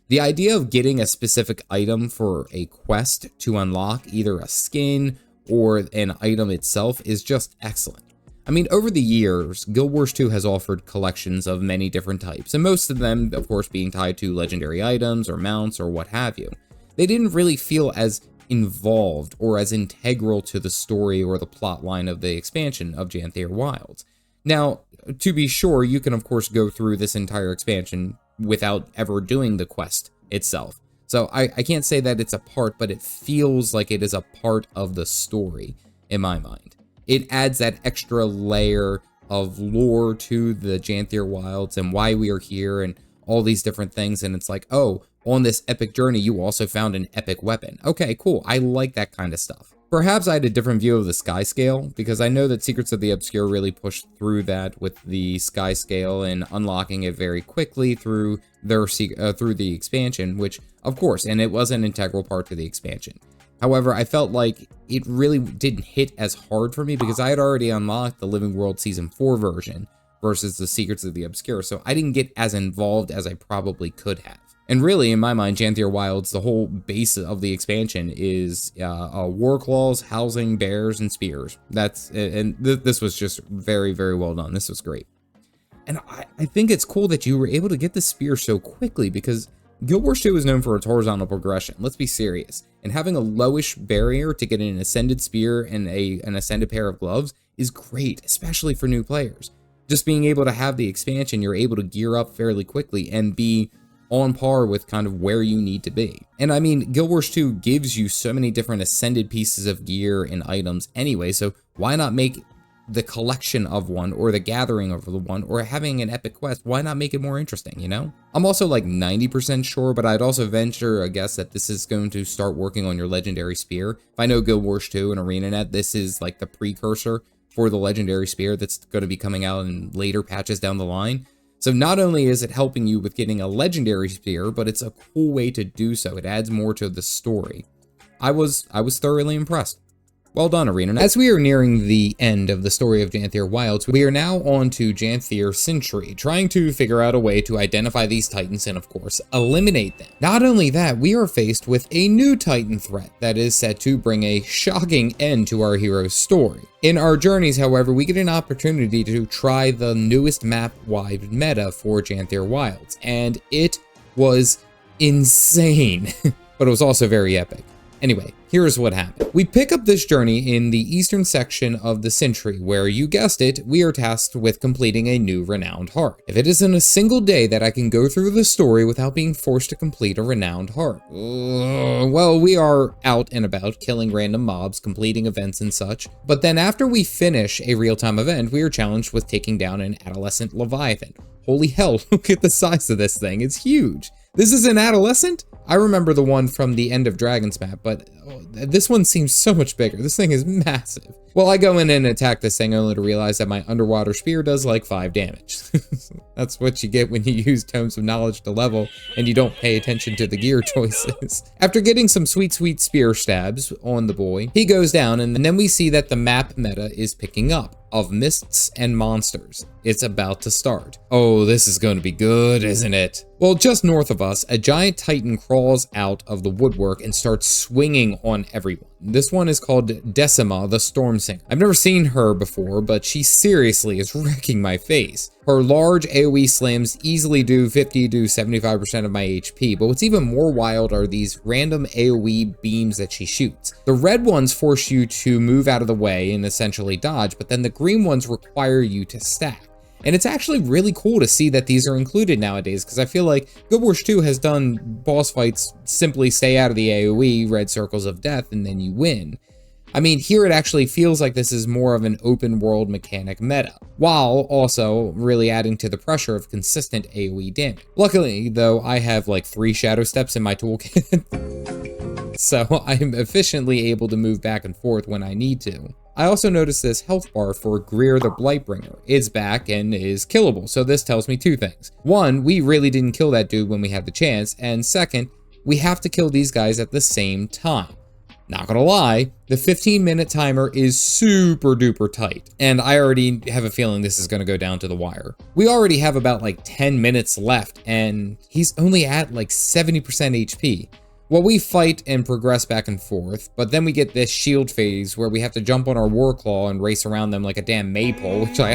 The idea of getting a specific item for a quest to unlock either a skin or an item itself is just excellent. I mean, over the years, Guild Wars 2 has offered collections of many different types, and most of them, of course, being tied to legendary items or mounts or what have you. They didn't really feel as involved or as integral to the story or the plot line of the expansion of Janthir Wilds. Now, to be sure, you can of course go through this entire expansion without ever doing the quest itself. So I can't say that it's a part, but it feels like it is a part of the story in my mind. It adds that extra layer of lore to the Janthir Wilds and why we are here and all these different things, and it's like, oh, on this epic journey, you also found an epic weapon. Okay, cool. I like that kind of stuff. Perhaps I had a different view of the sky scale, because I know that Secrets of the Obscure really pushed through that with the sky scale and unlocking it very quickly through through the expansion, which, of course, and it was an integral part to the expansion. However, I felt like it really didn't hit as hard for me because I had already unlocked the Living World Season 4 version versus the Secrets of the Obscure, so I didn't get as involved as I probably could have. And really, in my mind, Janthir Wilds, the whole base of the expansion is war claws, housing, bears, and spears. This was just very, very well done. This was great. And I think it's cool that you were able to get the spear so quickly because Guild Wars 2 is known for its horizontal progression. Let's be serious. And having a lowish barrier to get an ascended spear and an ascended pair of gloves is great, especially for new players. Just being able to have the expansion, you're able to gear up fairly quickly and be on par with kind of where you need to be. And I mean, Guild Wars 2 gives you so many different ascended pieces of gear and items anyway, so why not make the collection of one or the gathering of the one or having an epic quest, why not make it more interesting, you know? I'm also like 90% sure, but I'd also venture a guess that this is going to start working on your legendary spear. If I know Guild Wars 2 and ArenaNet, this is like the precursor for the legendary spear that's going to be coming out in later patches down the line. So not only is it helping you with getting a legendary spear, but it's a cool way to do so. It adds more to the story. I was thoroughly impressed. Well done, Arena. As we are nearing the end of the story of Janthir Wilds, we are now on to Janthir Sentry, trying to figure out a way to identify these titans and, of course, eliminate them. Not only that, we are faced with a new titan threat that is set to bring a shocking end to our hero's story. In our journeys, however, we get an opportunity to try the newest map-wide meta for Janthir Wilds, and it was insane, but it was also very epic. Anyway, here's what happened. We pick up this journey in the eastern section of the Century, where, you guessed it, we are tasked with completing a new renowned heart. If it isn't a single day that I can go through the story without being forced to complete a renowned heart. Well, we are out and about, killing random mobs, completing events and such. But then after we finish a real-time event, we are challenged with taking down an adolescent Leviathan. Holy hell, look at the size of this thing, it's huge. This is an adolescent? I remember the one from the End of Dragons map, but this one seems so much bigger. This thing is massive. Well, I go in and attack this thing only to realize that my underwater spear does like 5 damage. That's what you get when you use Tomes of Knowledge to level and you don't pay attention to the gear choices. After getting some sweet spear stabs on the boy, he goes down, and then we see that the map meta is picking up of mists and monsters. It's about to start. Oh, this is going to be good, isn't it? Well, just north of us, a giant titan crawls out of the woodwork and starts swinging on everyone. This one is called Decima, the Storm Singer. I've never seen her before, but she seriously is wrecking my face. Her large AoE slams easily do 50 to 75% of my HP, but what's even more wild are these random AoE beams that she shoots. The red ones force you to move out of the way and essentially dodge, but then the green ones require you to stack. And it's actually really cool to see that these are included nowadays, because I feel like Guild Wars 2 has done boss fights simply stay out of the AoE, red circles of death, and then you win. I mean, here it actually feels like this is more of an open world mechanic meta, while also really adding to the pressure of consistent AoE damage. Luckily, though, I have like 3 shadow steps in my toolkit, so I'm efficiently able to move back and forth when I need to. I also noticed this health bar for Greer the Blightbringer. It's back and is killable, so this tells me 2 things. 1, we really didn't kill that dude when we had the chance, and 2nd, we have to kill these guys at the same time. Not gonna lie, the 15-minute timer is super duper tight, and I already have a feeling this is gonna go down to the wire. We already have about like 10 minutes left, and he's only at like 70% HP. Well, we fight and progress back and forth, but then we get this shield phase where we have to jump on our war claw and race around them like a damn maypole, which I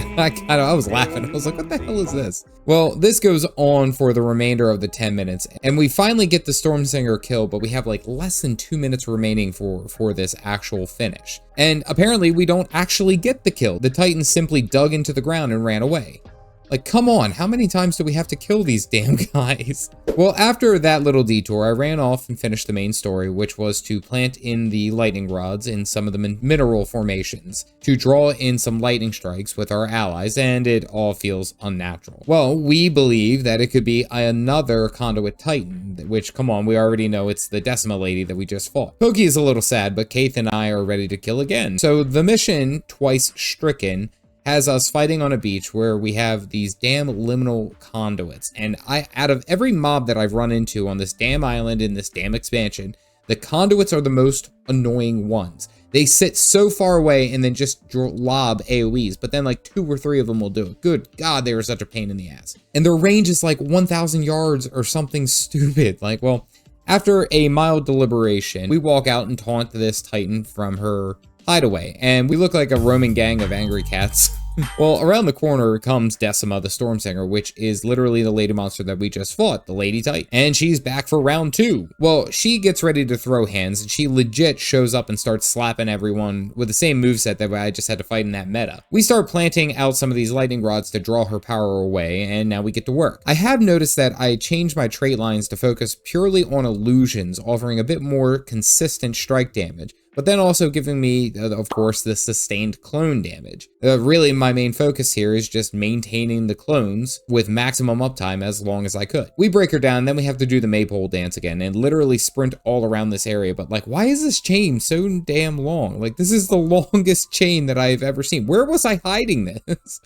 was laughing. I was like, what the hell is this? Well, this goes on for the remainder of the 10 minutes, and we finally get the Stormsinger kill, but we have like less than 2 minutes remaining for this actual finish. And apparently we don't actually get the kill. The Titan simply dug into the ground and ran away. Like, come on, how many times do we have to kill these damn guys? Well, after that little detour, I ran off and finished the main story, which was to plant in the lightning rods in some of the mineral formations, to draw in some lightning strikes with our allies, and it all feels unnatural. Well, we believe that it could be another Conduit Titan, which, come on, we already know it's the Decima lady that we just fought. Pokey is a little sad, but Kaith and I are ready to kill again. So the mission, Twice Stricken, has us fighting on a beach where we have these damn liminal conduits. And out of every mob that I've run into on this damn island in this damn expansion, the conduits are the most annoying ones. They sit so far away and then just lob AoEs, but then like 2 or 3 of them will do it. Good God, they are such a pain in the ass. And their range is like 1,000 yards or something stupid. Like, well, after a mild deliberation, we walk out and taunt this Titan from her hideaway, and we look like a roaming gang of angry cats. Well, around the corner comes Decima, the Stormsinger, which is literally the lady monster that we just fought, the Lady Titan. And she's back for round 2. Well, she gets ready to throw hands, and she legit shows up and starts slapping everyone with the same moveset that I just had to fight in that meta. We start planting out some of these lightning rods to draw her power away, and now we get to work. I have noticed that I changed my trait lines to focus purely on illusions, offering a bit more consistent strike damage, but then also giving me, of course, the sustained clone damage. Really, my main focus here is just maintaining the clones with maximum uptime as long as I could. We break her down, then we have to do the maypole dance again and literally sprint all around this area, but like, why is this chain so damn long? Like, this is the longest chain that I've ever seen. Where was I hiding this?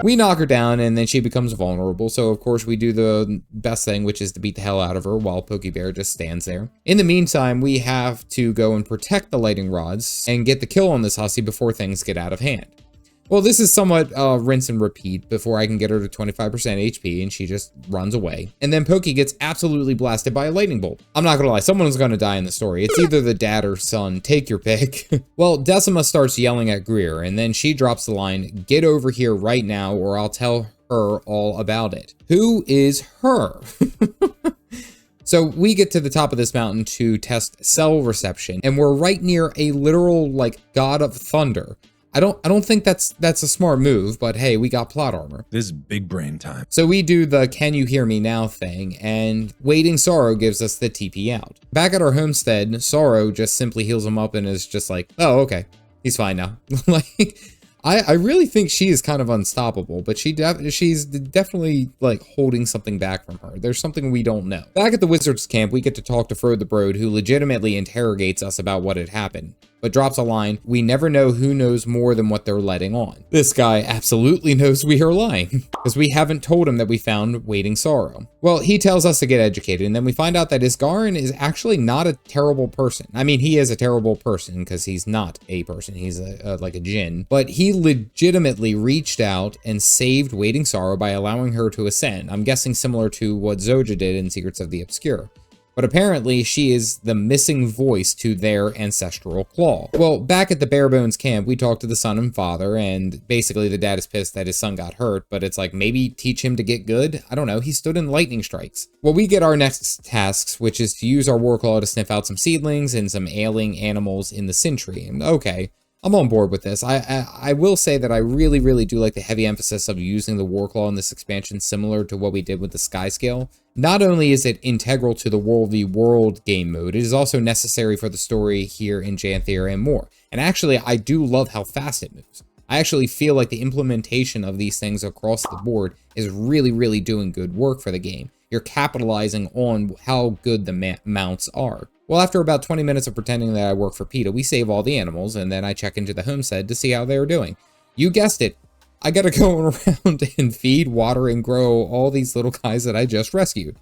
We knock her down, and then she becomes vulnerable, so of course we do the best thing, which is to beat the hell out of her while Pokebear just stands there. In the meantime, we have to go and protect the lightning rods and get the kill on this hussy before things get out of hand. Well, this is somewhat rinse and repeat before I can get her to 25% HP, and she just runs away. And then Pokey gets absolutely blasted by a lightning bolt. I'm not gonna lie, someone's gonna die in the story. It's either the dad or son, take your pick. Well, Decima starts yelling at Greer, and then she drops the line, "Get over here right now, or I'll tell her all about it." Who is her? So we get to the top of this mountain to test cell reception, and we're right near a literal, like, god of thunder. I don't think that's a smart move, but hey, we got plot armor. This is big brain time. So we do the can you hear me now thing, and Waiting Sorrow gives us the TP out. Back at our homestead, Sorrow just simply heals him up and is just like, oh, okay, he's fine now. Like, I really think she is kind of unstoppable, but she's definitely like holding something back from her. There's something we don't know. Back at the wizard's camp, we get to talk to Frode the Broad, who legitimately interrogates us about what had happened, but drops a line, we never know who knows more than what they're letting on. This guy absolutely knows we are lying, because we haven't told him that we found Waiting Sorrow. Well, he tells us to get educated, and then we find out that Isgarin is actually not a terrible person. I mean, he is a terrible person, because he's not a person, he's like a djinn, but he legitimately reached out and saved Waiting Sorrow by allowing her to ascend. I'm guessing similar to what Zoja did in Secrets of the Obscure. But apparently she is the missing voice to their ancestral claw. Well, back at the Barebones camp, we talk to the son and father, and basically the dad is pissed that his son got hurt, but it's like, maybe teach him to get good? I don't know, he stood in lightning strikes. Well, we get our next tasks, which is to use our Warclaw to sniff out some seedlings and some ailing animals in the Sintry. And okay, I'm on board with this. I will say that I really, really do like the heavy emphasis of using the Warclaw in this expansion, similar to what we did with the Sky Scale. Not only is it integral to the World v. World game mode, it is also necessary for the story here in Janthir and more. And actually, I do love how fast it moves. I actually feel like the implementation of these things across the board is really, really doing good work for the game. You're capitalizing on how good the mounts are. Well, after about 20 minutes of pretending that I work for PETA, we save all the animals, and then I check into the homestead to see how they are doing. You guessed it, I gotta go around and feed, water, and grow all these little guys that I just rescued.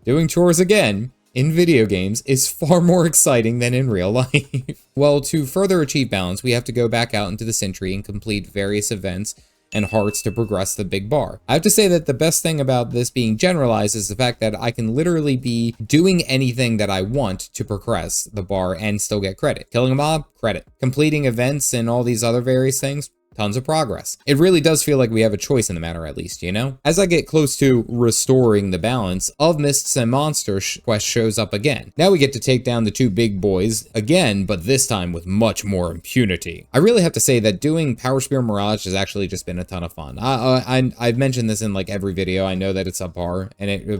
Doing chores again in video games is far more exciting than in real life. Well, to further achieve balance, we have to go back out into the Sintry and complete various events and hearts to progress the big bar. I have to say that the best thing about this being generalized is the fact that I can literally be doing anything that I want to progress the bar and still get credit. Killing a mob, credit. Completing events and all these other various things, tons of progress. It really does feel like we have a choice in the matter, at least, you know? As I get close to restoring the balance, Of Mists and Monsters quest shows up again. Now we get to take down the two big boys again, but this time with much more impunity. I really have to say that doing Power Spear Mirage has actually just been a ton of fun. I've mentioned this in like every video. I know that it's subpar,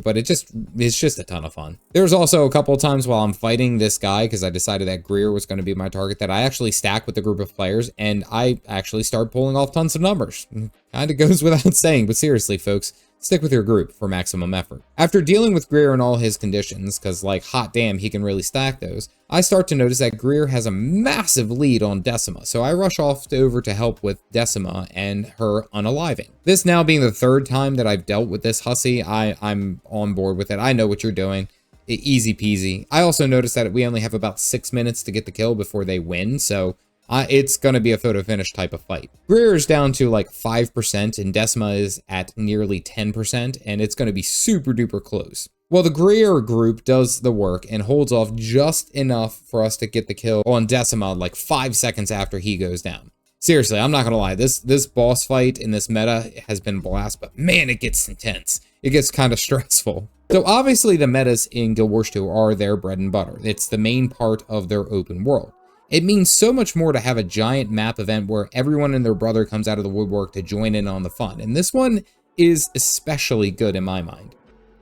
but it's just a ton of fun. There's also a couple of times while I'm fighting this guy, because I decided that Greer was going to be my target, that I actually stack with a group of players, and I actually start pulling off tons of numbers. Kinda goes without saying, but seriously, folks, stick with your group for maximum effort. After dealing with Greer and all his conditions, because like, hot damn, he can really stack those, I start to notice that Greer has a massive lead on Decima, so I rush off over to help with Decima and her unaliving. This now being the third time that I've dealt with this hussy, I'm on board with it. I know what you're doing. Easy peasy. I also noticed that we only have about 6 minutes to get the kill before they win, so it's going to be a photo finish type of fight. Greer is down to like 5% and Decima is at nearly 10%, and it's going to be super duper close. Well, the Greer group does the work and holds off just enough for us to get the kill on Decima like 5 seconds after he goes down. Seriously, I'm not going to lie, this boss fight in this meta has been a blast, but man, it gets intense. It gets kind of stressful. So obviously the metas in Guild Wars 2 are their bread and butter. It's the main part of their open world. It means so much more to have a giant map event where everyone and their brother comes out of the woodwork to join in on the fun, and this one is especially good in my mind.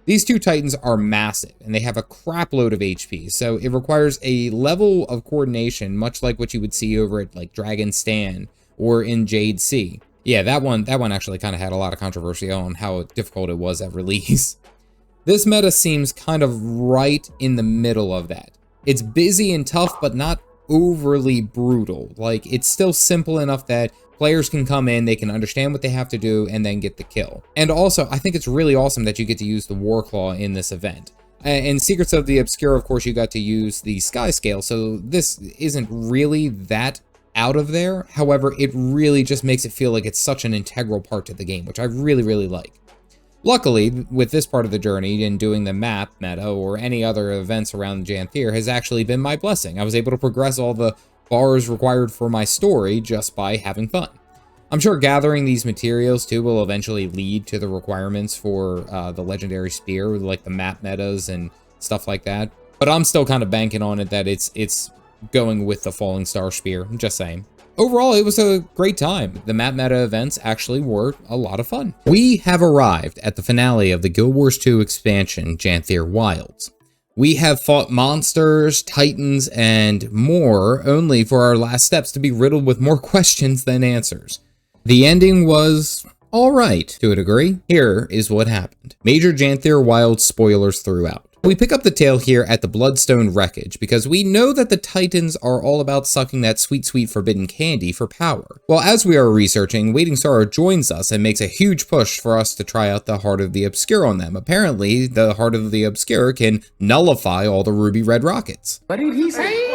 These two titans are massive, and they have a crap load of HP, so it requires a level of coordination much like what you would see over at like Dragon Stand or in Jade Sea. Yeah, that one actually kind of had a lot of controversy on how difficult it was at release. This meta seems kind of right in the middle of that. It's busy and tough, but not overly brutal. Like, it's still simple enough that players can come in, they can understand what they have to do, and then get the kill. And also, I think it's really awesome that you get to use the Warclaw in this event. In Secrets of the Obscure, of course, you got to use the Sky Scale, so this isn't really that out of there. However, it really just makes it feel like it's such an integral part to the game, which I really, really like. Luckily, with this part of the journey and doing the map meta or any other events around Janthir has actually been my blessing. I was able to progress all the bars required for my story just by having fun. I'm sure gathering these materials too will eventually lead to the requirements for the Legendary Spear, like the map metas and stuff like that. But I'm still kind of banking on it that it's going with the Falling Star Spear. I'm just saying. Overall, it was a great time. The map meta events actually were a lot of fun. We have arrived at the finale of the Guild Wars 2 expansion, Janthir Wilds. We have fought monsters, titans, and more, only for our last steps to be riddled with more questions than answers. The ending was alright, to a degree. Here is what happened. Major Janthir Wilds spoilers throughout. We pick up the tale here at the Bloodstone Wreckage, because we know that the Titans are all about sucking that sweet, sweet forbidden candy for power. Well, as we are researching, Waiting Sorrow joins us and makes a huge push for us to try out the Heart of the Obscure on them. Apparently, the Heart of the Obscure can nullify all the ruby red rockets. What did he say?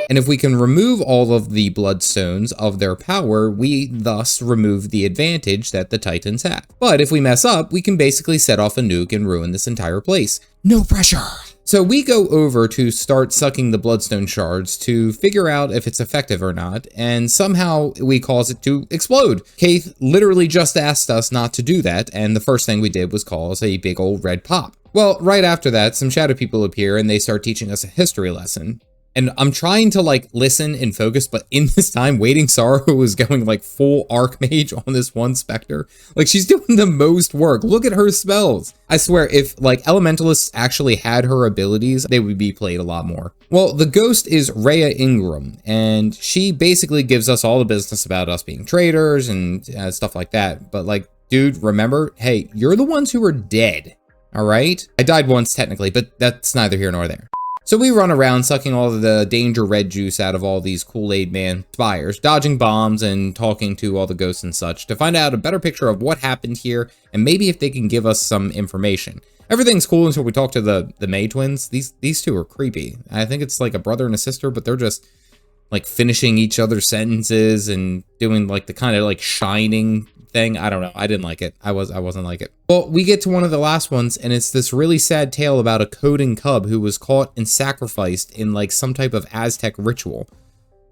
And if we can remove all of the Bloodstones of their power, we thus remove the advantage that the Titans have. But if we mess up, we can basically set off a nuke and ruin this entire place. No pressure! So we go over to start sucking the Bloodstone shards to figure out if it's effective or not, and somehow we cause it to explode. Kaith literally just asked us not to do that, and the first thing we did was cause a big old red pop. Well, right after that, some shadow people appear and they start teaching us a history lesson. And I'm trying to like listen and focus, but in this time, Waiting Sorrow is going like full Archmage on this one Spectre. Like she's doing the most work. Look at her spells. I swear, if like Elementalists actually had her abilities, they would be played a lot more. Well, the ghost is Rhea Ingram, and she basically gives us all the business about us being traitors and stuff like that. But like, dude, remember, hey, you're the ones who are dead. All right? I died once technically, but that's neither here nor there. So we run around sucking all of the danger red juice out of all these Kool-Aid Man spires, dodging bombs and talking to all the ghosts and such to find out a better picture of what happened here and maybe if they can give us some information. Everything's cool until we talk to the May twins. These two are creepy. I think it's like a brother and a sister, but they're just like finishing each other's sentences and doing like the kind of like shining thing. I don't know. I didn't like it. I wasn't like it. Well, we get to one of the last ones, and it's this really sad tale about a coding cub who was caught and sacrificed in like some type of Aztec ritual.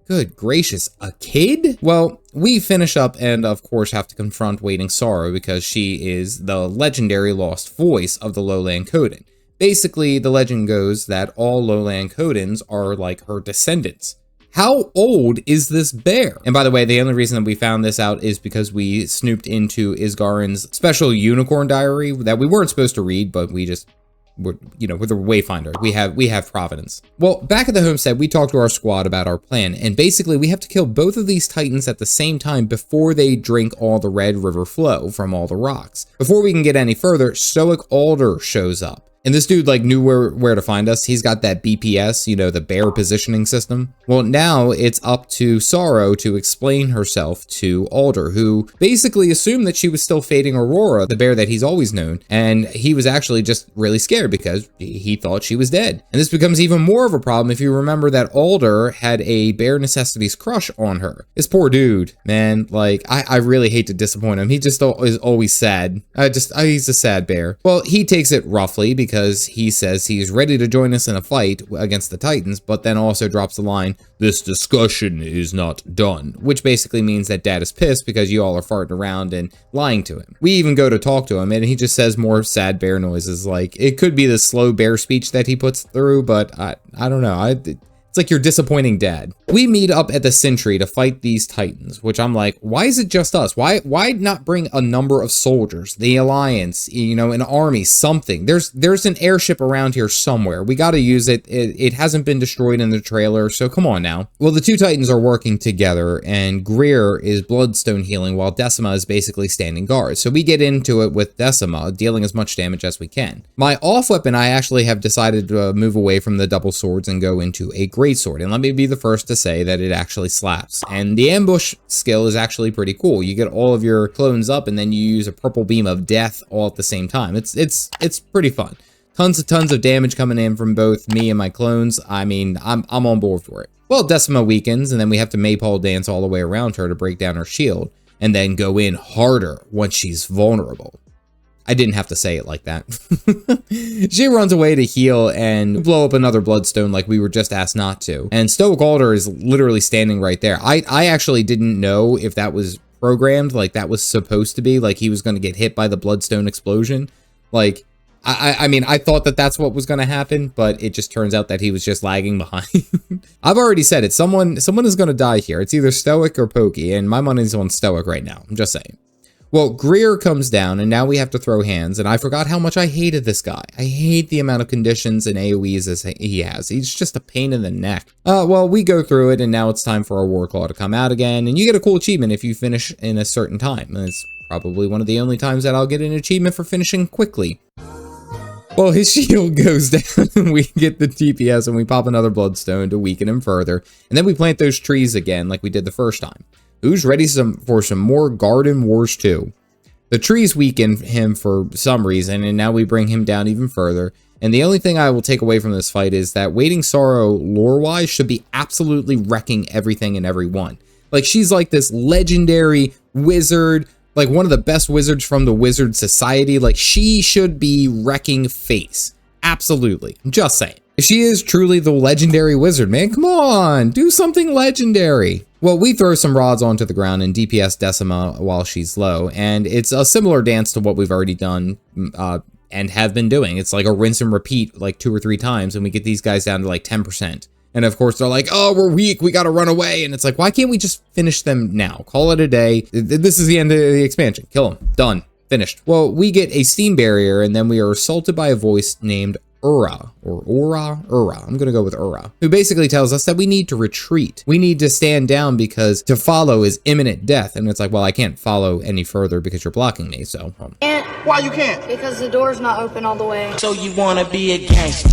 Good gracious, a kid? Well, we finish up and of course have to confront Waiting Sorrow because she is the legendary lost voice of the Lowland Coden. Basically, the legend goes that all Lowland Codens are like her descendants. How old is this bear? And by the way, the only reason that we found this out is because we snooped into Isgarin's special unicorn diary that we weren't supposed to read, but we're the Wayfinder. We have Providence. Well, back at the homestead, we talked to our squad about our plan, and basically we have to kill both of these titans at the same time before they drink all the red river flow from all the rocks. Before we can get any further, Stoic Alder shows up. And this dude like knew where to find us. He's got that BPS, you know, the bear positioning system. Well, now it's up to Sorrow to explain herself to Alder, who basically assumed that she was still fading Aurora, the bear that he's always known. And he was actually just really scared because he thought she was dead. And this becomes even more of a problem if you remember that Alder had a Bare Necessities crush on her. This poor dude, man, like I really hate to disappoint him. He just is always sad. He's a sad bear. Well, he takes it roughly because he says he's ready to join us in a fight against the Titans, but then also drops the line, "This discussion is not done," which basically means that Dad is pissed because you all are farting around and lying to him. We even go to talk to him and he just says more sad bear noises. Like, it could be the slow bear speech that he puts through, but I don't know. It's like you're disappointing Dad. We meet up at the Sentry to fight these Titans, which I'm like, why is it just us? Why not bring a number of soldiers, the Alliance, you know, an army, something? There's an airship around here somewhere. We got to use it. It hasn't been destroyed in the trailer, so come on now. Well, the two Titans are working together, and Greer is Bloodstone healing while Decima is basically standing guard. So we get into it with Decima, dealing as much damage as we can. My off weapon, I actually have decided to move away from the double swords and go into a greatsword, and let me be the first to say that it actually slaps. And the ambush skill is actually pretty cool. You get all of your clones up and then you use a purple beam of death all at the same time. It's pretty fun. Tons of damage coming in from both me and my clones. I mean, I'm on board for it. Well, Decima weakens, and then we have to Maypole dance all the way around her to break down her shield, and then go in harder once she's vulnerable. I didn't have to say it like that. She runs away to heal and blow up another Bloodstone like we were just asked not to. And Stoic Alder is literally standing right there. I actually didn't know if that was programmed, like that was supposed to be, like he was going to get hit by the Bloodstone explosion. Like, I mean, I thought that that's what was going to happen, but it just turns out that he was just lagging behind. I've already said it. Someone is going to die here. It's either Stoic or Pokey, and my money's on Stoic right now. I'm just saying. Well, Greer comes down, and now we have to throw hands, and I forgot how much I hated this guy. I hate the amount of conditions and AoEs as he has. He's just a pain in the neck. Well, we go through it, and now it's time for our Warclaw to come out again, and you get a cool achievement if you finish in a certain time. And it's probably one of the only times that I'll get an achievement for finishing quickly. Well, his shield goes down, and we get the TPS, and we pop another Bloodstone to weaken him further, and then we plant those trees again like we did the first time. Who's ready for some more Garden Wars 2? The trees weaken him for some reason, and now we bring him down even further. And the only thing I will take away from this fight is that Waiting Sorrow, lore-wise, should be absolutely wrecking everything and everyone. Like, she's like this legendary wizard, like one of the best wizards from the Wizard Society. Like, she should be wrecking face. Absolutely. I'm just saying. She is truly the legendary wizard, man. Come on, do something legendary. Well, we throw some rods onto the ground and DPS Decima while she's low, and it's a similar dance to what we've already done and have been doing. It's like a rinse and repeat like 2 or 3 times, and we get these guys down to like 10%. And of course, they're like, oh, we're weak, we gotta run away. And it's like, why can't we just finish them now? Call it a day. This is the end of the expansion. Kill them. Done. Finished. Well, we get a steam barrier, and then we are assaulted by a voice named Ura, I'm gonna go with Ura, who basically tells us that we need to retreat. We need to stand down because to follow is imminent death. And it's like, well, I can't follow any further because you're blocking me, so. Why you can't? Because the door's not open all the way. So you wanna be a gangster?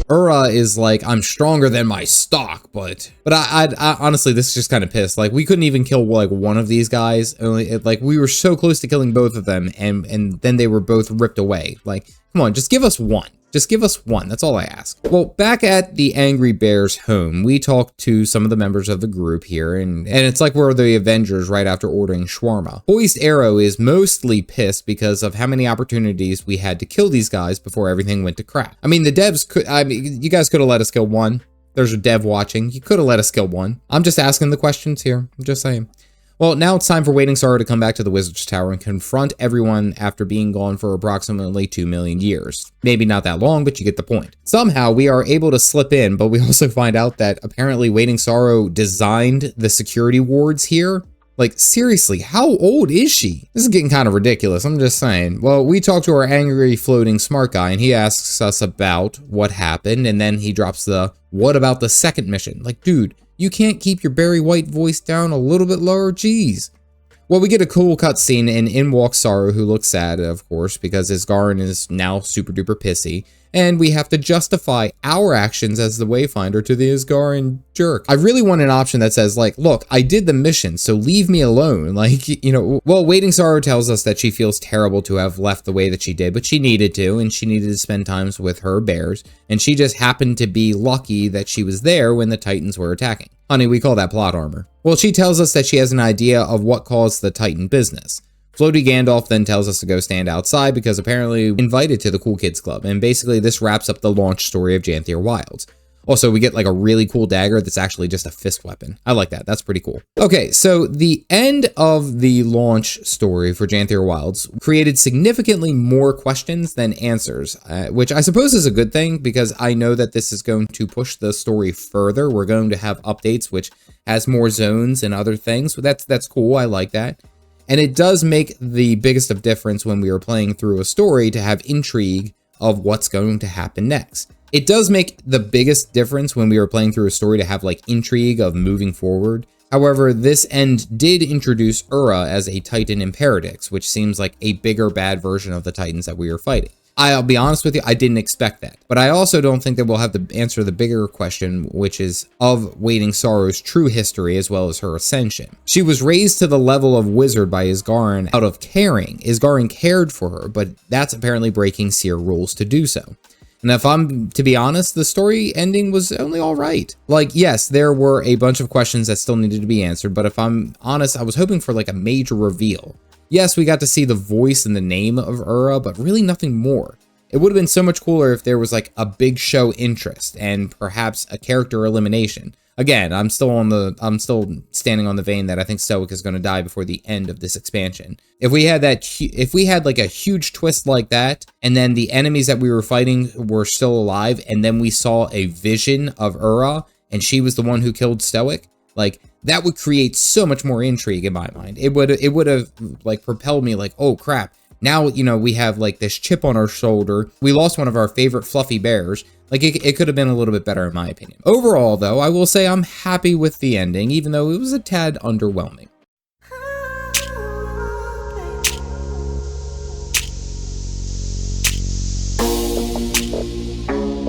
Ura is like, I'm stronger than my stock, but I honestly, this is just kind of pissed. Like, we couldn't even kill like one of these guys. Only like we were so close to killing both of them, and then they were both ripped away. Like, come on, just give us one. Just give us one. That's all I ask. Well, back at the Angry Bear's home, we talked to some of the members of the group here, and it's like we're the Avengers right after ordering shawarma. Poised Arrow is mostly pissed because of how many opportunities we had to kill these guys before everything went to crap. I mean, the devs could, you guys could have let us kill one. There's a dev watching. You could have let us kill one. I'm just asking the questions here. I'm just saying. Well, now it's time for Waiting Sorrow to come back to the Wizard's Tower and confront everyone after being gone for approximately 2 million years. Maybe not that long, but you get the point. Somehow, we are able to slip in, but we also find out that apparently Waiting Sorrow designed the security wards here. Like, seriously, how old is she? This is getting kind of ridiculous, I'm just saying. Well, we talk to our angry floating smart guy, and he asks us about what happened, and then he drops the, what about the second mission? Like, dude, you can't keep your Barry White voice down a little bit lower? Jeez. Well, we get a cool cutscene, and in walks Sorrow, who looks sad, of course, because Isgarin is now super duper pissy, and we have to justify our actions as the Wayfinder to the Isgarin jerk. I really want an option that says, like, look, I did the mission, so leave me alone. Like, you know, well, Waiting Sorrow tells us that she feels terrible to have left the way that she did, but she needed to, and she needed to spend times with her bears, and she just happened to be lucky that she was there when the Titans were attacking. Honey, we call that plot armor. Well, she tells us that she has an idea of what caused the Titan business. Floaty Gandalf then tells us to go stand outside because apparently invited to the Cool Kids Club, and basically this wraps up the launch story of Janthir Wilds. Also, we get like a really cool dagger that's actually just a fist weapon. I like that. That's pretty cool. Okay, so the end of the launch story for Janthir Wilds created significantly more questions than answers, which I suppose is a good thing because I know that this is going to push the story further. We're going to have updates which has more zones and other things. So that's cool. I like that. And it does make the biggest of difference when we are playing through a story to have intrigue of what's going to happen next. It does make the biggest difference when we were playing through a story to have like intrigue of moving forward. However, this end did introduce Ura as a Titan Imperatrix, which seems like a bigger bad version of the Titans that we were fighting. I'll be honest with you, I didn't expect that. But I also don't think that we'll have to answer the bigger question, which is of Waiting Sorrow's true history as well as her ascension. She was raised to the level of wizard by Isgarin out of caring. Isgarin cared for her, but that's apparently breaking Seer rules to do so. And if I'm to be honest, the story ending was only all right. Like, yes, there were a bunch of questions that still needed to be answered, but if I'm honest, I was hoping for like a major reveal. Yes, we got to see the voice and the name of Ura, but really nothing more. It would have been so much cooler if there was like a big show interest and perhaps a character elimination. again, I'm still standing on the vein that I think Stoic is going to die before the end of this expansion. If we had like a huge twist like that, and then the enemies that we were fighting were still alive, and then we saw a vision of Ura, and she was the one who killed Stoic, like, that would create so much more intrigue in my mind. It would have like propelled me like, oh crap, now, you know, we have like this chip on our shoulder. We lost one of our favorite fluffy bears. Like, it could have been a little bit better in my opinion. Overall, though, I will say I'm happy with the ending, even though it was a tad underwhelming.